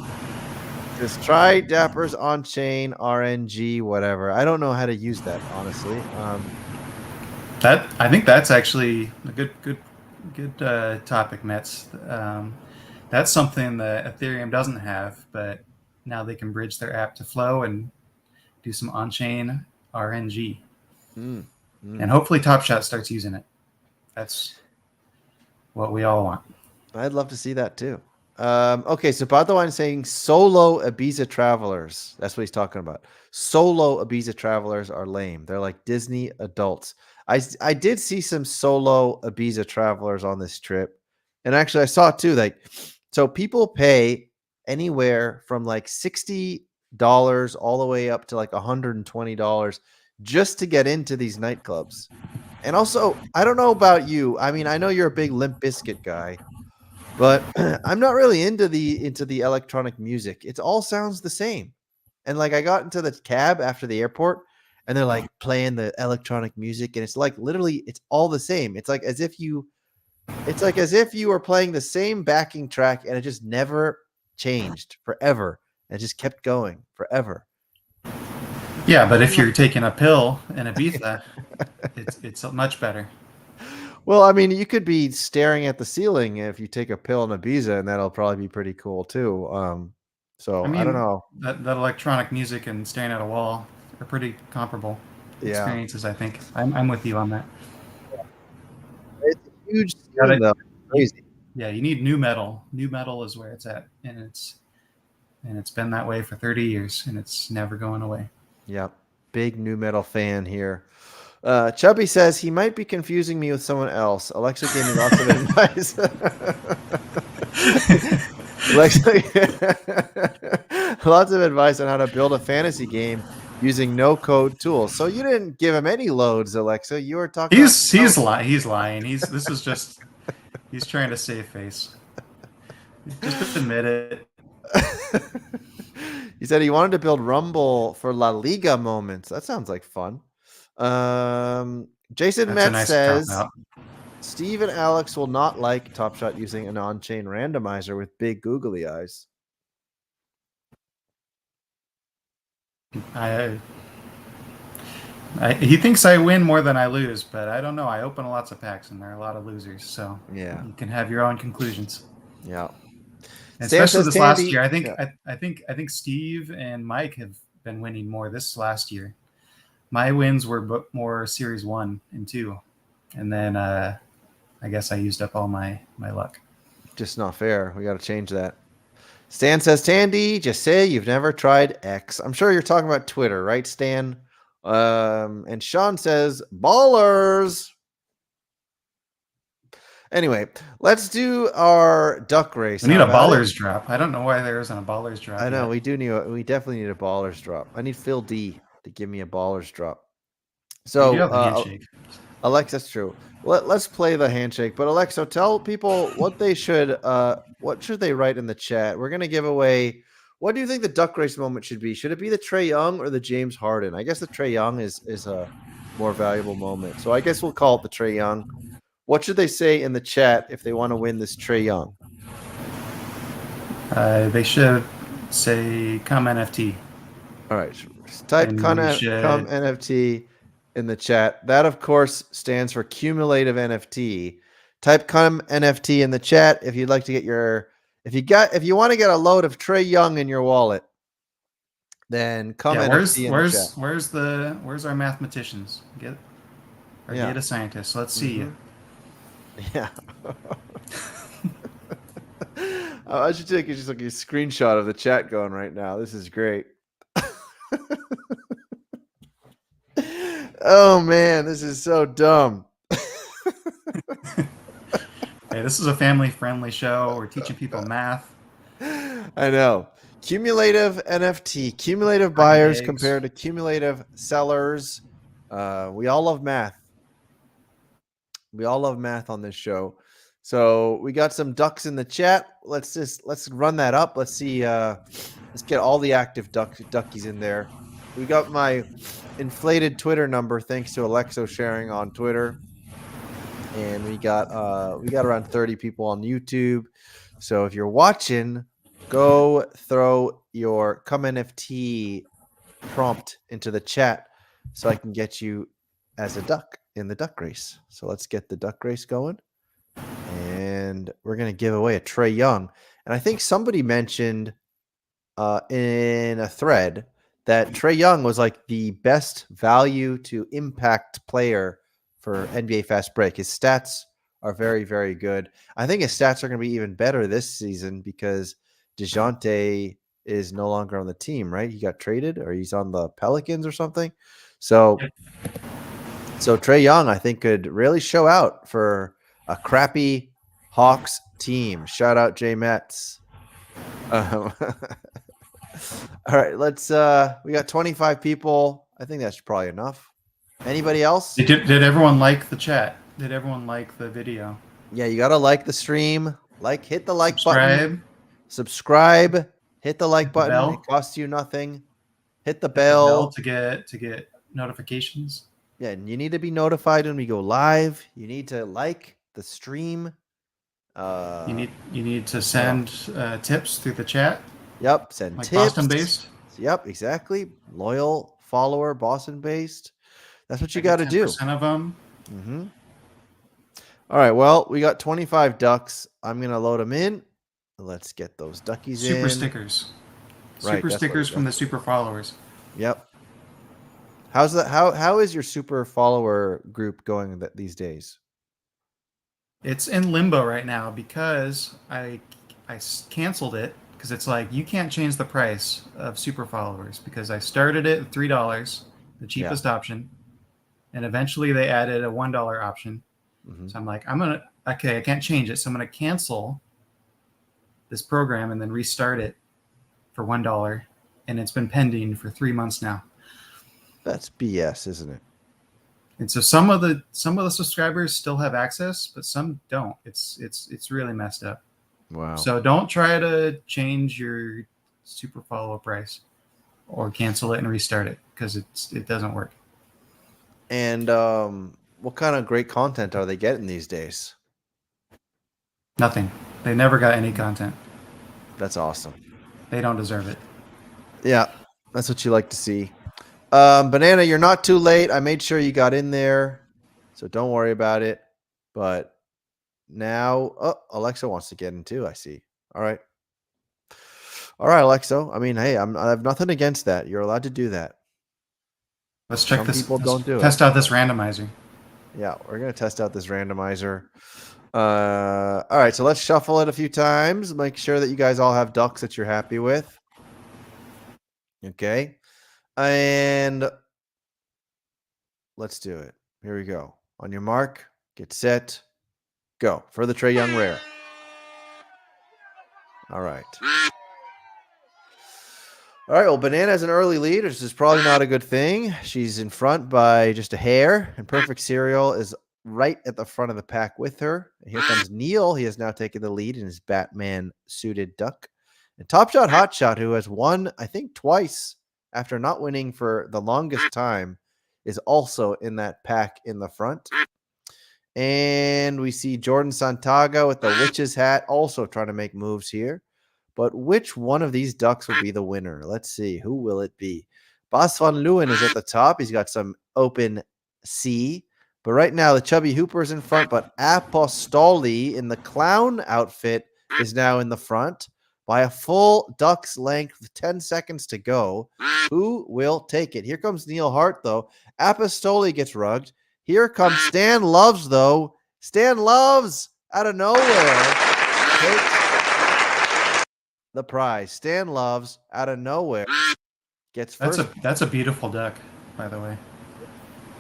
Just try Dapper's on chain RNG, whatever. I don't know how to use that, honestly. That I think that's actually a good topic, Mets. That's something that Ethereum doesn't have, but now they can bridge their app to Flow and do some on-chain RNG, and hopefully Top Shot starts using it. That's what we all want. I'd love to see that too. Okay, so Badawine saying solo Ibiza travelers. That's what he's talking about. Solo Ibiza travelers are lame. They're like Disney adults. I did see some solo Ibiza travelers on this trip. And actually I saw it too. Like, so people pay anywhere from like $60 all the way up to like $120 just to get into these nightclubs. And also, I don't know about you. I mean, I know you're a big Limp Bizkit guy, but I'm not really into the electronic music. It all sounds the same. And like I got into the cab after the airport and they're like playing the electronic music and it's like literally it's all the same. It's like as if you were playing the same backing track and it just never changed forever. And it just kept going forever. Yeah, but if you're taking a pill in Ibiza, it's much better. Well, I mean, you could be staring at the ceiling if you take a pill in Ibiza, and that'll probably be pretty cool too. So I don't know. That electronic music and staring at a wall are pretty comparable experiences. I think I'm with you on that. It's a huge scene, though. Crazy. Yeah, you need new metal. New metal is where it's at, and it's been that way for 30 years, and it's never going away. Yep, big new metal fan here. Chubby says he might be confusing me with someone else. Alexa gave me lots of advice. Lots of advice on how to build a fantasy game using no-code tools. So you didn't give him any loads, Alexa. You were talking. He's lying. He's trying to save face. Just admit it. He said he wanted to build Rumble for La Liga moments. That sounds like fun. Jason Metz says Steve and Alex will not like Top Shot using an on-chain randomizer with big googly eyes. He thinks I win more than I lose, but I don't know. I open lots of packs, and there are a lot of losers. So yeah, you can have your own conclusions. Yeah, and especially this last year. I think Steve and Mike have been winning more this last year. My wins were more Series 1 and 2, and then I guess I used up all my luck. Just not fair. We got to change that. Stan says, Tandy, just say you've never tried X. I'm sure you're talking about Twitter, right, Stan? And Sean says, ballers. Anyway, let's do our duck race. We need a ballers drop. I don't know why there isn't a ballers drop. I know we definitely need a ballers drop. I need Phil D to give me a ballers drop. So Alexa, that's true. Let's play the handshake. But Alexa, tell people what they should write in the chat. We're gonna give away. What do you think the duck race moment should be? Should it be the Trae Young or the James Harden? I guess the Trae Young is a more valuable moment. So I guess we'll call it the Trae Young. What should they say in the chat if they want to win this Trae Young? They should say come NFT. All right. Type come NFT in the chat. That, of course, stands for cumulative NFT. Type come NFT in the chat if you'd like to get if you want to get a load of Trae Young in your wallet. Then come NFT in the chat. Where's our mathematicians? Get a scientist. Let's see you. Yeah. I should take just like a screenshot of the chat going right now. This is great. Oh man, this is so dumb. Hey, this is a family-friendly show. We're teaching people math. I know. Cumulative NFT, cumulative buyers compared to cumulative sellers. We all love math. We all love math on this show. So we got some ducks in the chat. Let's run that up. Let's see. Let's get all the active duckies in there. We got my inflated Twitter number thanks to ALXO sharing on Twitter, and we got around 30 people on YouTube. So if you're watching, go throw your come NFT prompt into the chat so I can get you as a duck in the duck race. So let's get the duck race going. And we're going to give away a Trey Young. And I think somebody mentioned in a thread that Trey Young was like the best value to impact player for NBA Fast Break. His stats are very, very good. I think his stats are going to be even better this season because DeJounte is no longer on the team, right? He got traded or he's on the Pelicans or something. So Trey Young, I think, could really show out for a crappy Hawks team. Shout out Jay Metz. All right, let's we got 25 people. I think that's probably enough. Anybody else? Did everyone like the chat? Did everyone like the video? Yeah, you got to like the stream. Hit the like button. Subscribe. Subscribe. Hit the like button. Bell. It costs you nothing. Hit the Hit bell to get notifications. Yeah, and you need to be notified when we go live. You need to like the stream. You need to send tips through the chat. Yep, send like tips. Boston based. Yep, exactly. Loyal follower, Boston based. That's what you got to do. 10% of them. Mm-hmm. All right. Well, we got 25 ducks. I'm gonna load them in. Let's get those duckies in. Super stickers. Right, super stickers from the super followers. Yep. How's that? How is your super follower group going these days? It's in limbo right now because I canceled it because it's like you can't change the price of super followers because I started it at $3, the cheapest option, and eventually they added a $1 option. Mm-hmm. So I'm like, I can't change it, so I'm gonna cancel this program and then restart it for $1, and it's been pending for 3 months now. That's BS, isn't it? And so some of the subscribers still have access, but some don't. It's really messed up. Wow. So don't try to change your super follow price or cancel it and restart it because it doesn't work. And what kind of great content are they getting these days? Nothing. They never got any content. That's awesome. They don't deserve it. Yeah, that's what you like to see. Banana, you're not too late. I made sure you got in there, so don't worry about it. But now, ALXO wants to get in too, I see. All right, ALXO. I mean, hey, I have nothing against that. You're allowed to do that. Let's check this. People don't do it. Test out this randomizer. Yeah, we're going to test out this randomizer. All right, so let's shuffle it a few times. Make sure that you guys all have ducks that you're happy with. Okay. And let's do it. Here we go. On your mark, get set, go. For the Trey Young rare. All right. All right, well, Banana has an early lead, which is probably not a good thing. She's in front by just a hair, and Perfect Cereal is right at the front of the pack with her. And here comes Neil. He has now taken the lead in his Batman-suited duck. And Top Shot Hotshot, who has won, I think, twice after not winning for the longest time, is also in that pack in the front. And we see Jordan Santaga with the witch's hat also trying to make moves here. But which one of these ducks will be the winner? Let's see. Who will it be? Bas van Leeuwen is at the top. He's got some open C. But right now, the Chubby Hooper is in front. But Apostoli in the clown outfit is now in the front by a full duck's length with 10 seconds to go. Who will take it? Here comes Neil Hart, though. Apostoli gets rugged. Here comes Stan Loves, though. Stan Loves out of nowhere takes the prize. Stan Loves out of nowhere gets first. That's a beautiful duck, by the way.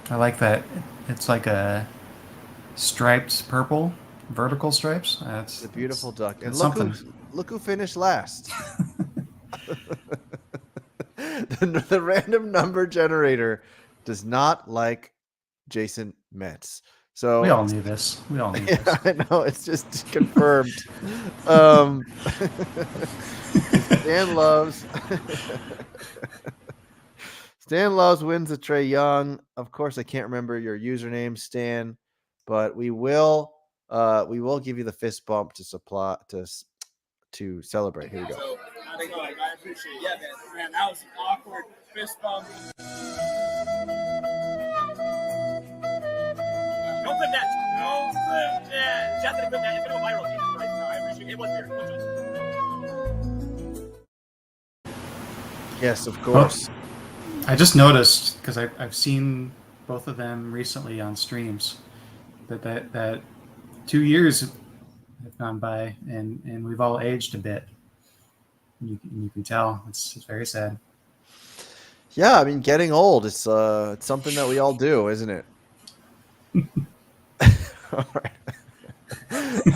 I like that. It's like a striped purple, vertical stripes. That's a beautiful duck. And look who finished last. the random number generator does not like Jason Metz. So We all knew this. We all knew yeah, this. I know it's just confirmed. Um, Stan loves Stan loves wins the Trey Young. Of course, I can't remember your username, Stan, but we will give you the fist bump to supply to celebrate. Here we go. So, I appreciate it. Yeah, man, that was an awkward fist bump. Don't clip that. Don't clip that. Just gonna clip that. It's gonna go viral. Jesus Christ. No, I appreciate it. It was weird. Yes, of course. I just noticed because I've seen both of them recently on streams that 2 years have gone by and we've all aged a bit. You can tell it's very sad. Yeah, I mean, getting old, it's something that we all do, isn't it? All right.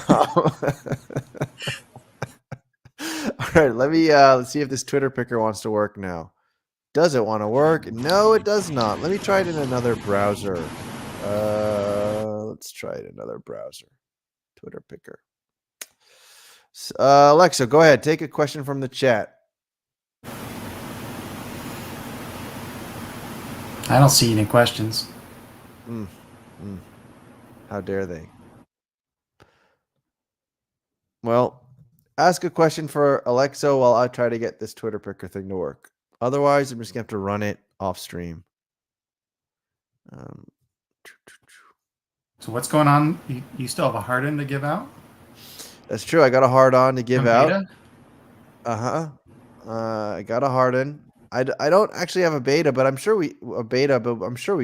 All right, let's see if this Twitter picker wants to work now. Does it want to work? No, it does not. Let me try it in another browser. Let's try it in another browser. Twitter picker. Alexa, go ahead. Take a question from the chat. I don't see any questions. How dare they? Well, ask a question for ALXO while I try to get this Twitter picker thing to work. Otherwise, I'm just going to have to run it off stream. So what's going on? You still have a Harden to give out? That's true. I got a hard on to give From out. beta? I got a Harden. I don't actually have a beta, but I'm sure we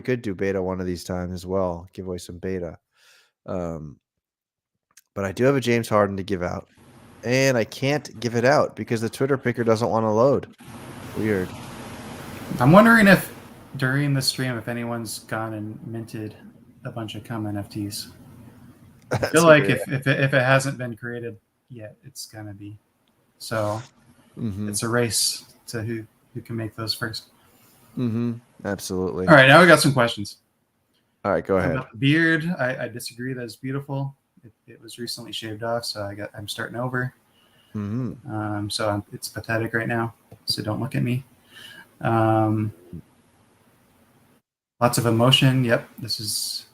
could do beta one of these times as well. Give away some beta. But I do have a James Harden to give out, and I can't give it out because the Twitter picker doesn't want to load. Weird. I'm wondering if during the stream, if anyone's gone and minted a bunch of cum NFTs. I feel like if it hasn't been created yet, it's gonna be. So it's a race to who can make those first. Absolutely. All right, now we got some questions. All right, go ahead. About the beard, I disagree. That it's beautiful. It was recently shaved off, so I'm starting over. So it's pathetic right now. So don't look at me. Lots of emotion. Yep, this is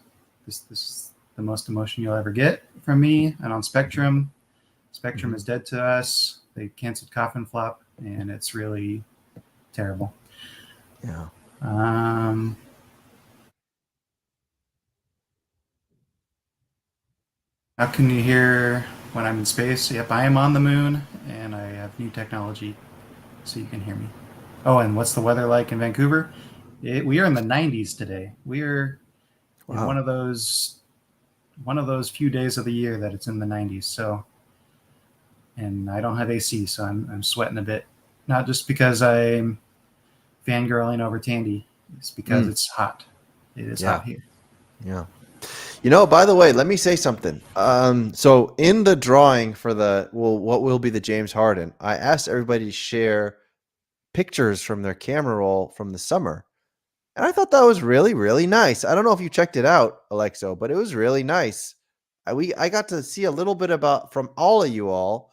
the most emotion you'll ever get from me. And on Spectrum, Spectrum is dead to us. They canceled Coffin Flop, and it's really terrible. Yeah. How can you hear when I'm in space? Yep, I am on the moon, and I have new technology, so you can hear me. Oh, and what's the weather like in Vancouver? We are in the 90s today. We are in one of those few days of the year that it's in the 90s. So, and I don't have AC, so I'm sweating a bit. Not just because I'm fangirling over Tandy. It's because it's hot. It is hot here. Yeah. By the way, let me say something. So in the drawing for what will be the James Harden, I asked everybody to share pictures from their camera roll from the summer. And I thought that was really, really nice. I don't know if you checked it out, ALXO, but it was really nice. I got to see a little bit from all of you all.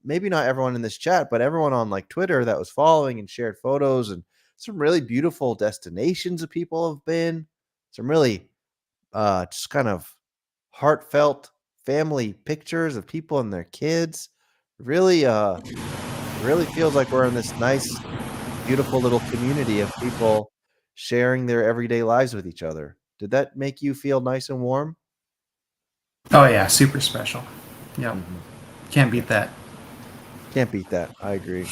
Maybe not everyone in this chat, but everyone on like Twitter that was following and shared photos and some really beautiful destinations that people have been. Some really just kind of heartfelt family pictures of people and their kids. Really feels like we're in this nice, beautiful little community of people sharing their everyday lives with each other. Did that make you feel nice and warm? Oh yeah, super special. Yeah, can't beat that. Can't beat that. I agree.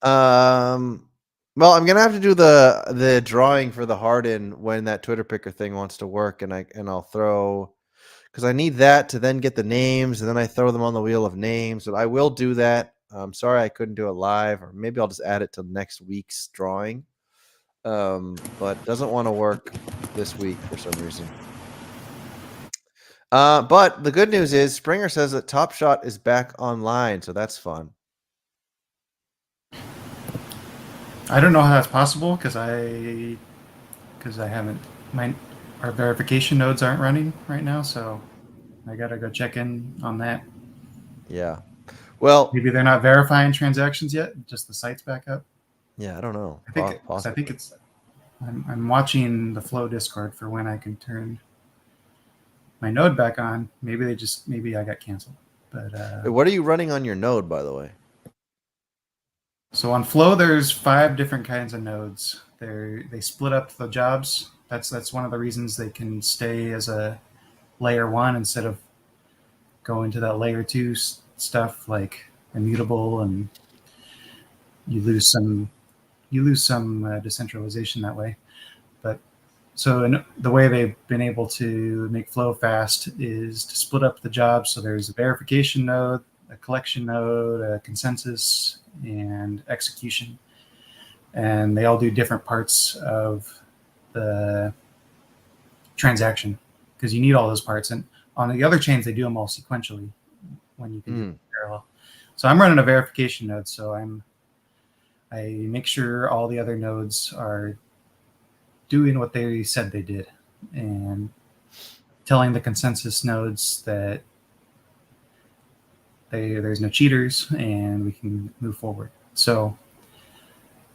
Well, I'm gonna have to do the drawing for the Harden when that Twitter picker thing wants to work, and I'll throw because I need that to then get the names, and then I throw them on the wheel of names. But I will do that. I'm sorry I couldn't do it live, or maybe I'll just add it to next week's drawing. But doesn't want to work this week for some reason. But the good news is Springer says that Top Shot is back online, so that's fun. I don't know how that's possible because I haven't our verification nodes aren't running right now, so I gotta go check in on that. Yeah. Well, Maybe they're not verifying transactions yet, just the site's back up. yeah, I don't know. I think because I think Possibly. it's. I'm watching the Flow Discord for when I can turn my node back on. Maybe I got canceled. But What are you running on your node, by the way? so on Flow, there's 5 different kinds of nodes. They split up the jobs. That's one of the reasons they can stay as a layer 1 instead of going to that layer 2 stuff like immutable, and you lose some decentralization that way. But so the way they've been able to make Flow fast is to split up the jobs. So there's a verification node, a collection node, a consensus, and execution. And they all do different parts of the transaction because you need all those parts. And on the other chains, they do them all sequentially when you can do parallel. So I'm running a verification node. So I make sure all the other nodes are doing what they said they did and telling the consensus nodes that there's no cheaters and we can move forward. So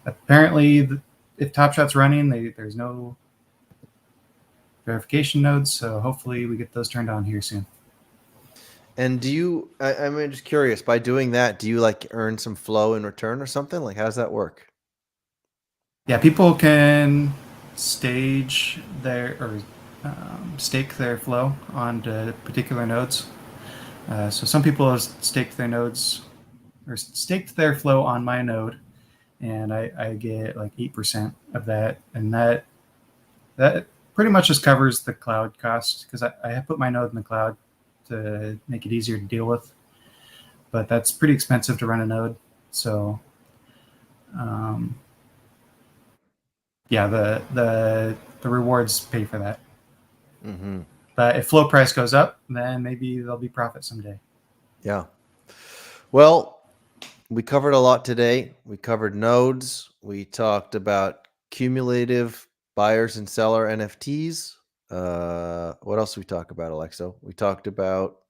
apparently, if Top Shot's running, there's no verification nodes. So hopefully we get those turned on here soon. And do you? I'm just curious. By doing that, do you like earn some flow in return or something? Like, how does that work? Yeah, people can stage stake their flow onto particular nodes. So some people have staked their nodes or staked their flow on my node, and I get like 8% of that, and that pretty much just covers the cloud cost because I have put my node in the cloud to make it easier to deal with, but that's pretty expensive to run a node. So yeah, the rewards pay for that. Mm-hmm. But if flow price goes up, then maybe there'll be profit someday. Yeah. Well, we covered a lot today. We covered nodes. We talked about cumulative buyers and seller NFTs. What else did we talk about, ALXO? We talked about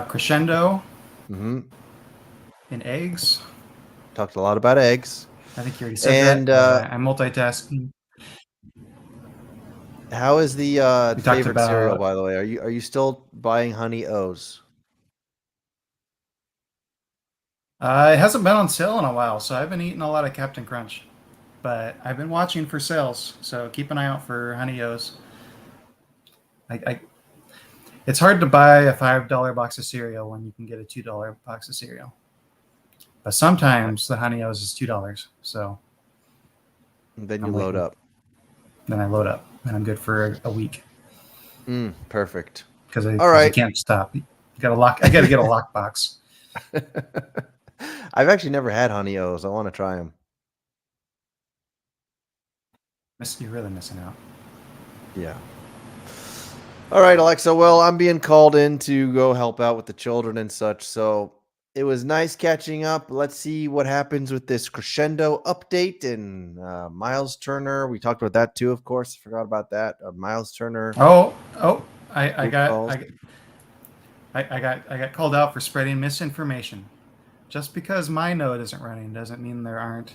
Crescendo mm-hmm. and eggs. Talked a lot about eggs. I think you already said that. I'm multitasking. How is the favorite cereal, about, by the way? Are you still buying Honey O's? It hasn't been on sale in a while, so I've been eating a lot of Captain Crunch. But I've been watching for sales, so keep an eye out for Honey O's. It's hard to buy a $5 box of cereal when you can get a $2 box of cereal. But sometimes the Honey O's is $2, so then you load up. Then I load up, and I'm good for a week. Perfect. Because I can't stop. I got to get a lock box. I've actually never had Honey O's. I want to try them. You're really missing out. Yeah. All right, ALXO. Well, I'm being called in to go help out with the children and such. So it was nice catching up. Let's see what happens with this Crescendo update and Miles Turner. We talked about that too, of course. Forgot about that. Miles Turner. I got called out for spreading misinformation. Just because my node isn't running doesn't mean there aren't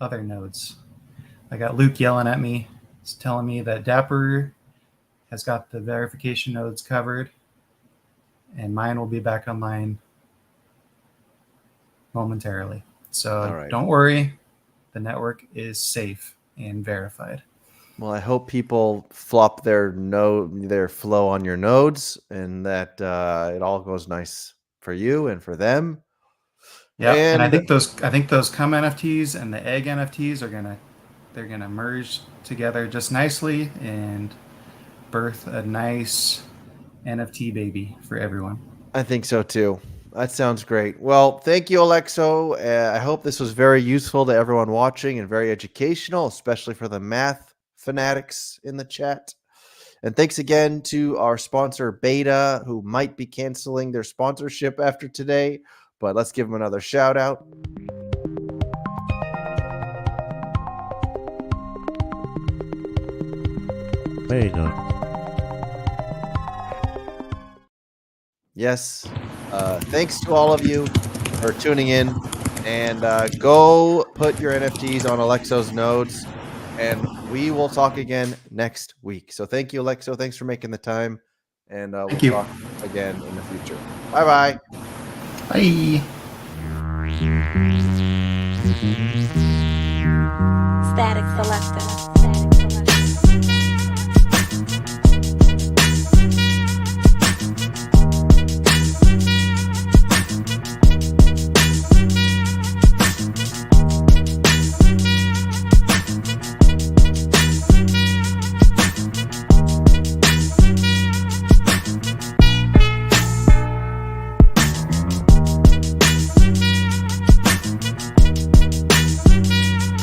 other nodes. I got Luke yelling at me. He's telling me that Dapper has got the verification nodes covered, and mine will be back online momentarily. So Don't worry. The network is safe and verified. Well, I hope people flop their flow on your nodes, and that it all goes nice for you and for them. Yeah, and I think those Cum NFTs and the Egg NFTs they're gonna merge together just nicely and birth a nice NFT baby for everyone. I think so too. That sounds great. Well, thank you, ALXO. I hope this was very useful to everyone watching and very educational, especially for the math fanatics in the chat. And thanks again to our sponsor, Beta, who might be canceling their sponsorship after today, but let's give them another shout out. page. Yes. Thanks to all of you for tuning in. And go put your NFTs on ALXO's nodes. And we will talk again next week. So thank you, ALXO. Thanks for making the time. And we'll Thank you. talk again in the future. Bye-bye. Bye. Static Selector.